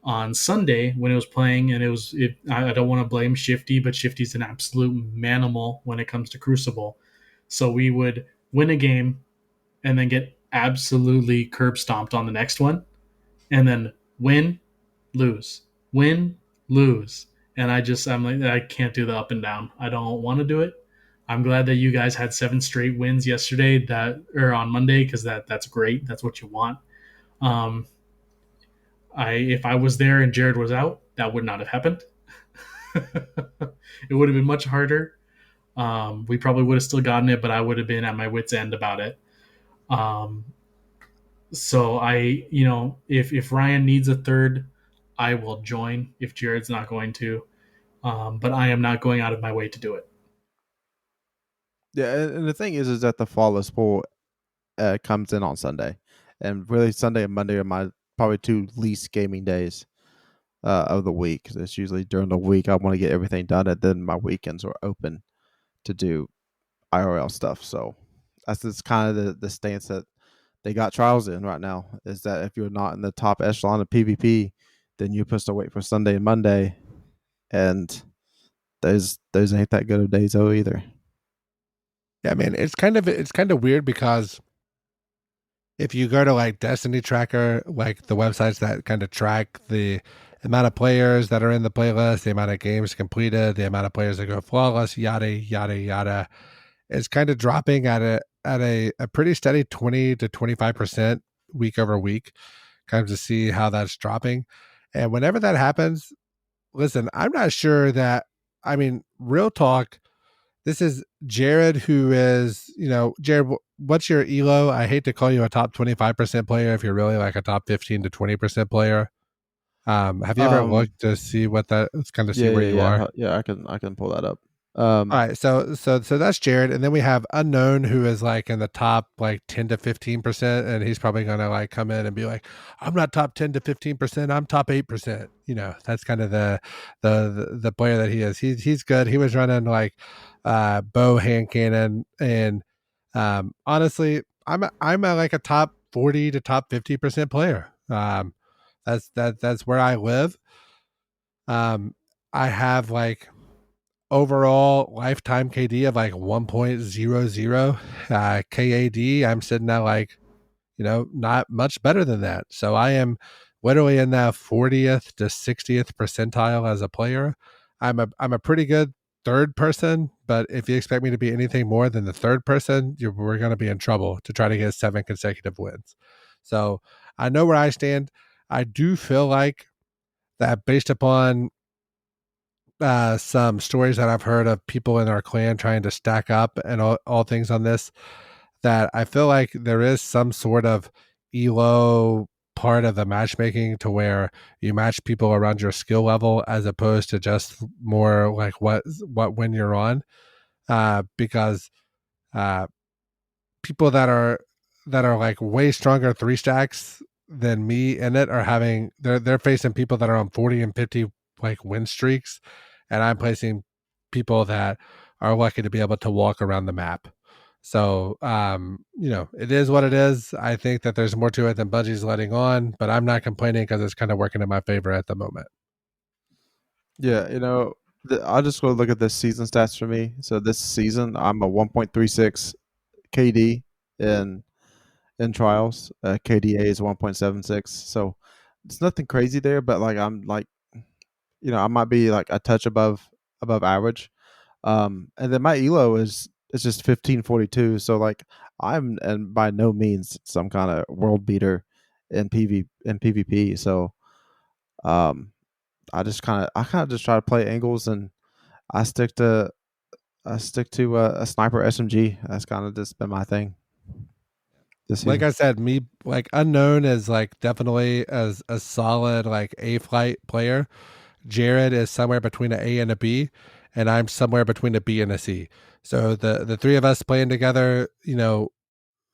on Sunday when it was playing, and I don't want to blame Shifty, but Shifty's an absolute manimal when it comes to Crucible. So we would win a game and then get absolutely curb stomped on the next one, and then win, lose, win, lose. And I'm like, I can't do the up and down. I don't want to do it. I'm glad that you guys had 7 straight wins yesterday or on Monday, because that's great. That's what you want. Um, if I was there and Jared was out, that would not have happened. It would have been much harder. We probably would have still gotten it, but I would have been at my wit's end about it. So if Ryan needs a third, I will join if Jared's not going to. But I am not going out of my way to do it. Yeah, and the thing is that the Flawless Pool comes in on Sunday, and really Sunday and Monday are my probably 2 least gaming days of the week. It's usually during the week I want to get everything done, and then my weekends are open to do IRL stuff. So that's just kind of the stance that they got trials in right now, is that if you're not in the top echelon of PvP, then you're supposed to wait for Sunday and Monday, and those ain't that good of days either. Yeah, man, it's kind of weird because if you go to like Destiny Tracker, like the websites that kind of track the amount of players that are in the playlist, the amount of games completed, the amount of players that go flawless, yada yada yada, it's kind of dropping at a pretty steady 20 to 25% week over week, kind of to see how that's dropping. And whenever that happens, listen, I'm not sure that, I mean, real talk, this is Jared, who is, Jared, what's your elo? I hate to call you a top 25% player if you're really like a top 15 to 20% player. Have you ever looked to see what that, kind of see where you are? Yeah, I can pull that up. All right, so that's Jared, and then we have Unknown, who is like in the top like 10 to 15%, and he's probably gonna like come in and be like, I'm not top 10 to 15%, I'm top 8%. That's kind of the player that he is. He's good. He was running like bow, hand cannon, and honestly, I'm a, like a top 40 to top 50% player. That's where I live. I have like overall lifetime KD of like 1.00. KAD, I'm sitting at like, not much better than that. So I am literally in that 40th to 60th percentile as a player. I'm a pretty good third person, but if you expect me to be anything more than the third person, we're going to be in trouble to try to get 7 consecutive wins. So I know where I stand. I do feel like that based upon some stories that I've heard of people in our clan trying to stack up and all things on this, that I feel like there is some sort of elo part of the matchmaking to where you match people around your skill level as opposed to just more like what when you're on, because people that are like way stronger 3 stacks than me in it are having they're facing people that are on 40 and 50 like win streaks, and I'm placing people that are lucky to be able to walk around the map. So, it is what it is. I think that there's more to it than Bungie's letting on, but I'm not complaining because it's kind of working in my favor at the moment. Yeah, I'll just go look at the season stats for me. So this season, I'm a 1.36 KD in trials. KDA is 1.76. So it's nothing crazy there, but like I'm like, I might be like a touch above average. And then my elo is just 1542. So like I'm and by no means some kind of world beater in PvP. So um, I kind of just try to play angles, and I stick to a sniper SMG. That's kind of just been my thing this Like season. I said, me like unknown is like definitely as a solid like A flight player. Jared is somewhere between an A and a B, and I'm somewhere between a B and a C. So the three of us playing together,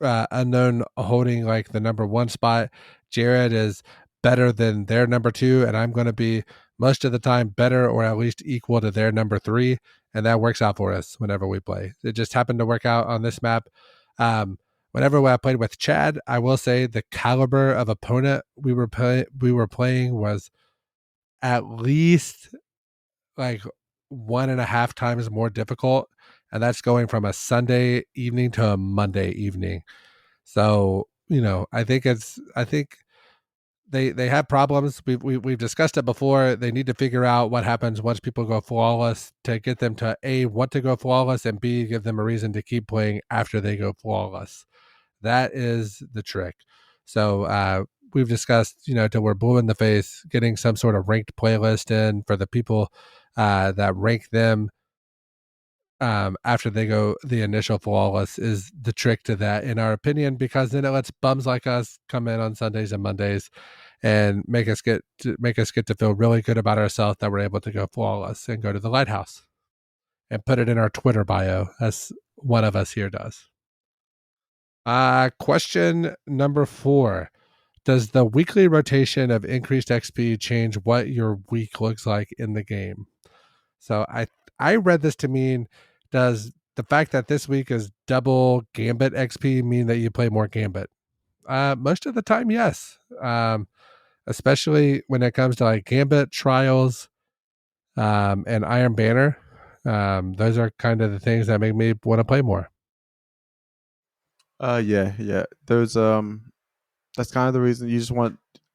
unknown holding like the number one spot. Jared is better than their number two, and I'm going to be most of the time better or at least equal to their number three, and that works out for us whenever we play. It just happened to work out on this map. Whenever I played with Chad, I will say the caliber of opponent we were playing was at least like 1.5 times more difficult, and that's going from a Sunday evening to a Monday evening. So, I think they have problems. We've discussed it before. They need to figure out what happens once people go flawless to get them to A, want to go flawless, and B, give them a reason to keep playing after they go flawless. That is the trick. So, we've discussed, till we're blue in the face, getting some sort of ranked playlist in for the people that rank them after they go the initial flawless is the trick to that, in our opinion, because then it lets bums like us come in on Sundays and Mondays and make us get to feel really good about ourselves that we're able to go flawless and go to the lighthouse and put it in our Twitter bio, as one of us here does. Question number 4. Does the weekly rotation of increased XP change what your week looks like in the game? So I read this to mean, does the fact that this week is double Gambit XP mean that you play more Gambit? Most of the time, yes. Especially when it comes to like Gambit trials, and Iron Banner. Those are kind of the things that make me want to play more. Yeah. Those that's kind of the reason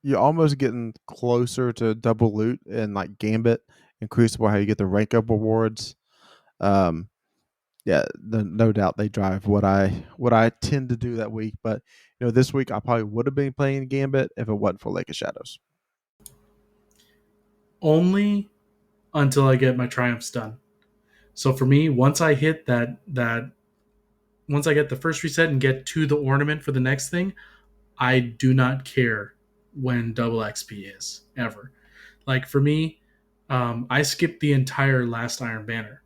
you're almost getting closer to double loot and like Gambit and Crucible, how you get the rank up rewards. Um, yeah, no doubt they drive what I tend to do that week. But this week I probably would have been playing Gambit if it wasn't for Lake of Shadows. Only until I get my triumphs done. So for me, once I hit that once I get the first reset and get to the ornament for the next thing, I do not care when double XP is ever. Like for me, I skipped the entire last Iron Banner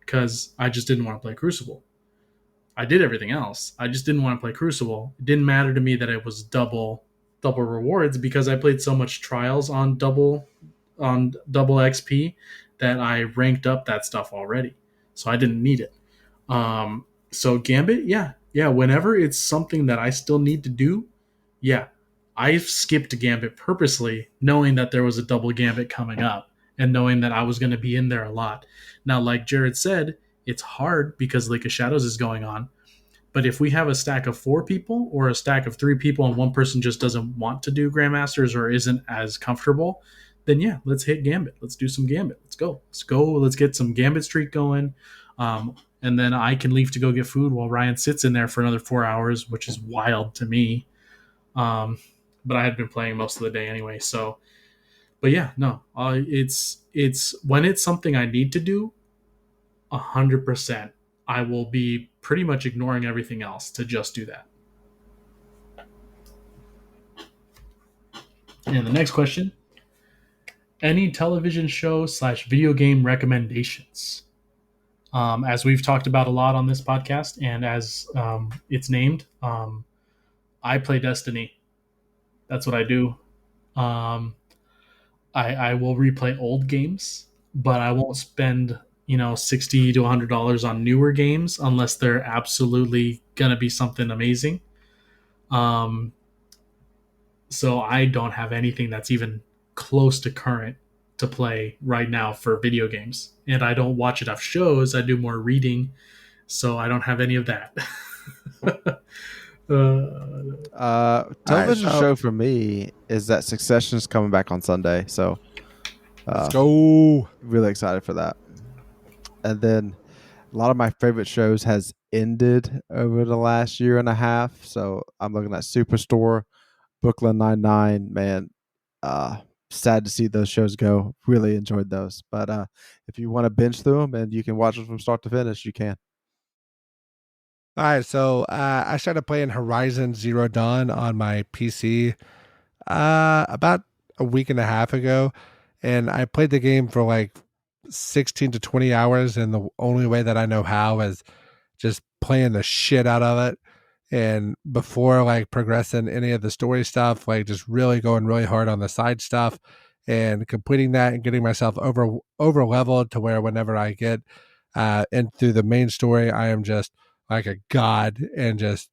because I just didn't want to play Crucible. I did everything else. I just didn't want to play Crucible. It didn't matter to me that it was double rewards because I played so much trials on double XP that I ranked up that stuff already. So I didn't need it. So Gambit, yeah. Whenever it's something that I still need to do, yeah, I skipped Gambit purposely, knowing that there was a double Gambit coming up and knowing that I was going to be in there a lot. Now, like Jared said, it's hard because Lake of Shadows is going on. But if we have a stack of 4 people or a stack of 3 people and one person just doesn't want to do Grandmasters or isn't as comfortable, then yeah, let's hit Gambit. Let's do some Gambit. Let's go. Let's go. Let's get some Gambit streak going. And then I can leave to go get food while Ryan sits in there for another 4 hours, which is wild to me. But I had been playing most of the day anyway. So, but yeah, no, it's when it's something I need to do, 100%. I will be pretty much ignoring everything else to just do that. And the next question: any television show / video game recommendations? As we've talked about a lot on this podcast, and as it's named, I play Destiny. That's what I do. Um, I will replay old games. but I won't spend $60 to $100 on newer games unless they're absolutely gonna be something amazing. Um, so I don't have anything that's even close to current to play right now for video games, and I don't watch enough shows. I do more reading, so I don't have any of that. All right, Television so show for me is that Succession's coming back on Sunday, so let's uh, go. really excited for that. And then a lot of my favorite shows has ended over the last year and a half. So I'm looking at Superstore, Brooklyn Nine-Nine. Man, uh, sad to see those shows go. Really enjoyed those. But if you want to binge through them and you can watch them from start to finish, you can. All right, so I started playing Horizon Zero Dawn on my PC about a week and a half ago, and I played the game for like 16 to 20 hours, and the only way that I know how is just playing the shit out of it. And before like progressing any of the story stuff, like just really going really hard on the side stuff and completing that and getting myself over leveled to where whenever I get into the main story, I am just like a god and just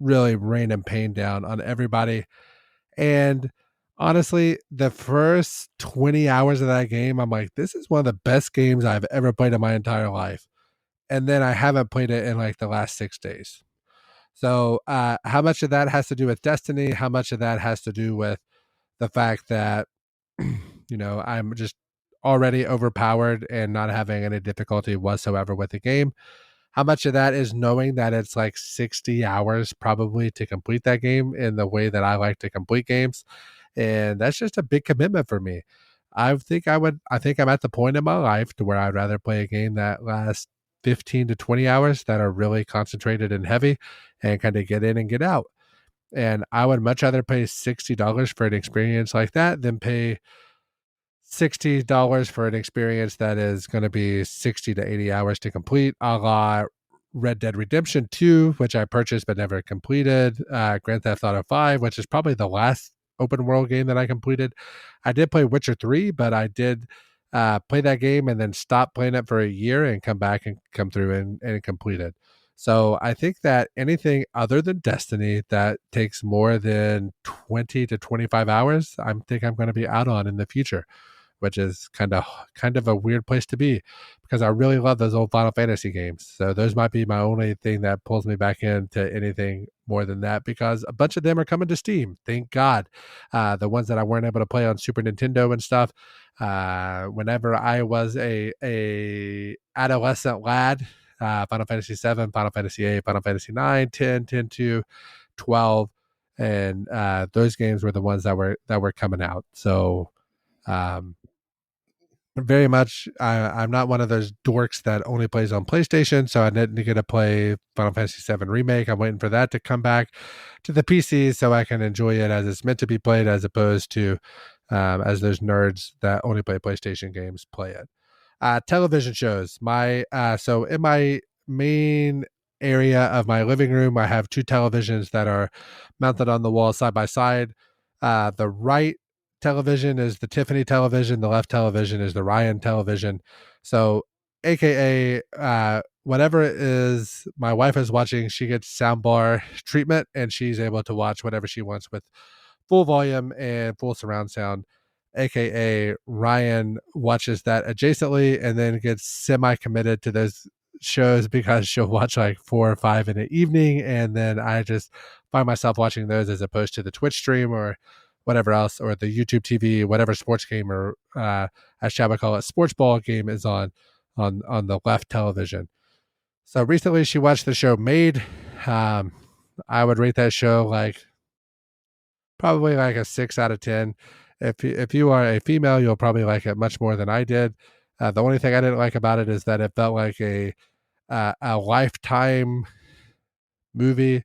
really raining pain down on everybody. And honestly, the first 20 hours of that game, I'm like, this is one of the best games I've ever played in my entire life. And then I haven't played it in like the last 6 days. So, how much of that has to do with Destiny? How much of that has to do with the fact that, I'm just already overpowered and not having any difficulty whatsoever with the game? How much of that is knowing that it's like 60 hours probably to complete that game in the way that I like to complete games? And that's just a big commitment for me. I think I'm at the point in my life to where I'd rather play a game that lasts 15 to 20 hours that are really concentrated and heavy and kind of get in and get out. And I would much rather pay $60 for an experience like that than pay $60 for an experience that is going to be 60 to 80 hours to complete, a la Red Dead Redemption 2, which I purchased but never completed, Grand Theft Auto 5, which is probably the last open world game that I completed. I did play Witcher 3, but I did play that game and then stop playing it for a year and come back and come through and complete it. So I think that anything other than Destiny that takes more than 20 to 25 hours, I think I'm going to be out on in the future, which is kind of a weird place to be because I really love those old Final Fantasy games. So those might be my only thing that pulls me back into anything more than that, because a bunch of them are coming to Steam. Thank God. The ones that I weren't able to play on Super Nintendo and stuff. Whenever I was a adolescent lad, Final Fantasy 7, Final Fantasy 8, Final Fantasy 9, 10, 10 2, 12, and those games were the ones that were coming out. So um, very much, I'm not one of those dorks that only plays on PlayStation, so I didn't get to play Final Fantasy 7 Remake. I'm waiting for that to come back to the PC so I can enjoy it as it's meant to be played, as opposed to as those nerds that only play PlayStation games play it. Television shows. So in my main area of my living room, I have two televisions that are mounted on the wall side by side. The right television is the Tiffany television. The left television is the Ryan television. So, AKA, whatever it is my wife is watching, she gets soundbar treatment and she's able to watch whatever she wants with full volume and full surround sound. AKA, Ryan watches that adjacently and then gets semi committed to those shows because she'll watch like 4 or 5 in the evening. And then I just find myself watching those as opposed to the Twitch stream or whatever else, or the YouTube TV, whatever sports game or as Shabba call it, sports ball game is on the left television. So recently she watched the show Made. Um, I would rate that show like probably like a 6 out of 10. If you are a female, you'll probably like it much more than I did. The only thing I didn't like about it is that it felt like a lifetime movie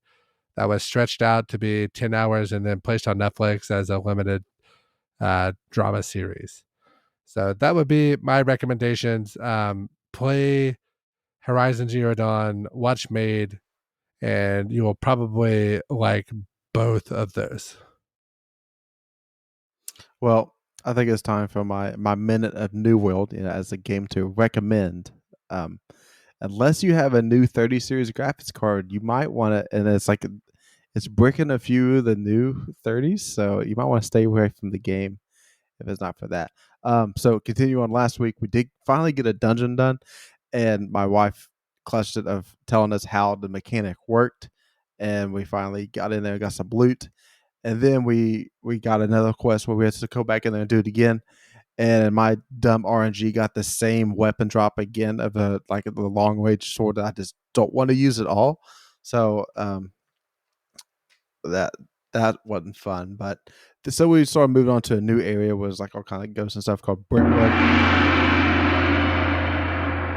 that was stretched out to be 10 hours and then placed on Netflix as a limited drama series. So that would be my recommendations. Play Horizon Zero Dawn, watch Made, and you will probably like both of those. Well, I think it's time for my minute of New World, as a game to recommend. Um, Unless you have a new 30 series graphics card, you might want to, and it's bricking a few of the new 30s, so you might want to stay away from the game if it's not for that. So continue on. Last week, we did finally get a dungeon done, and my wife clutched it of telling us how the mechanic worked, and we finally got in there and got some loot. And then we got another quest where we had to go back in there and do it again. And my dumb RNG got the same weapon drop again of the long range sword that I just don't want to use at all. So that that wasn't fun. But so we started moving on to a new area, was like all kind of ghosts and stuff called Brentwood.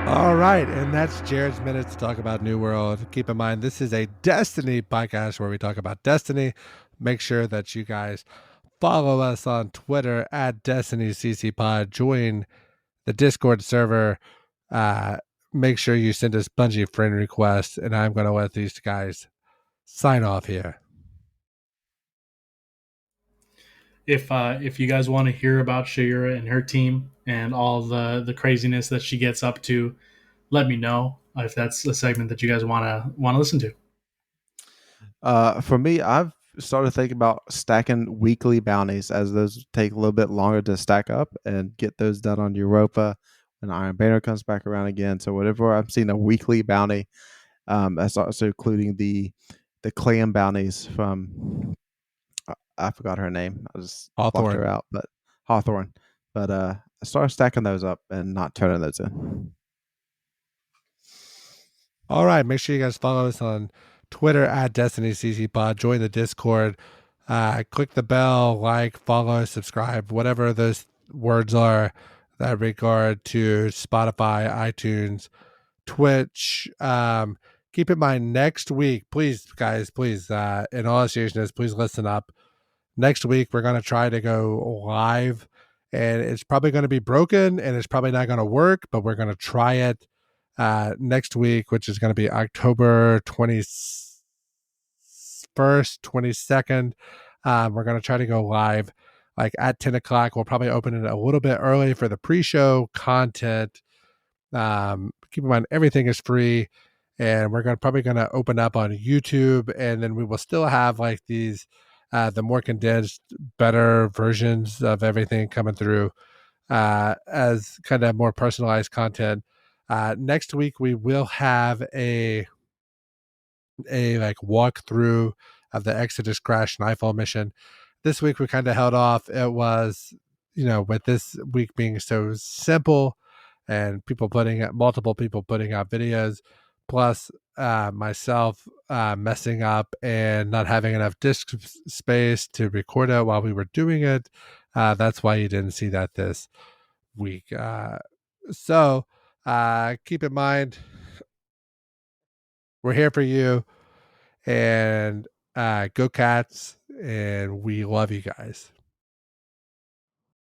All right, and that's Jared's minutes to talk about New World. Keep in mind, this is a Destiny podcast where we talk about Destiny. Make sure that you guys follow us on Twitter at DestinyCCPod. Join the Discord server. Make sure you send us Bungie friend requests, and I'm going to let these guys sign off here. If you guys want to hear about Shayura and her team and all the craziness that she gets up to, let me know if that's a segment that you guys want to listen to. For me, I've started thinking about stacking weekly bounties, as those take a little bit longer to stack up, and get those done on Europa when Iron Banner comes back around again. So whatever I'm seeing a weekly bounty, that's also including the clan bounties from I forgot her name. I just blocked her Hawthorne. out, but Hawthorne. But I started stacking those up and not turning those in. All right, make sure you guys follow us on Twitter at DestinyCCPod. Join the Discord. Click the bell, like, follow, subscribe, whatever those words are that regard to Spotify, iTunes, Twitch. Keep in mind, next week, please, guys, please, in all seriousness, please listen up. Next week, we're going to try to go live, and it's probably going to be broken and it's probably not going to work, but we're going to try it next week, which is going to be October 21st, 22nd. We're going to try to go live like at 10 o'clock. We'll probably open it a little bit early for the pre-show content. Keep in mind, everything is free, and we're probably going to open up on YouTube, and then we will still have like these the more condensed, better versions of everything coming through as kind of more personalized content. Next week we will have a like walkthrough of the Exodus Crash Nightfall mission. This week we kind of held off. It was, with this week being so simple and multiple people putting out videos, plus myself messing up and not having enough disk space to record it while we were doing it. That's why you didn't see that this week. So keep in mind, we're here for you, and go Cats, and we love you guys.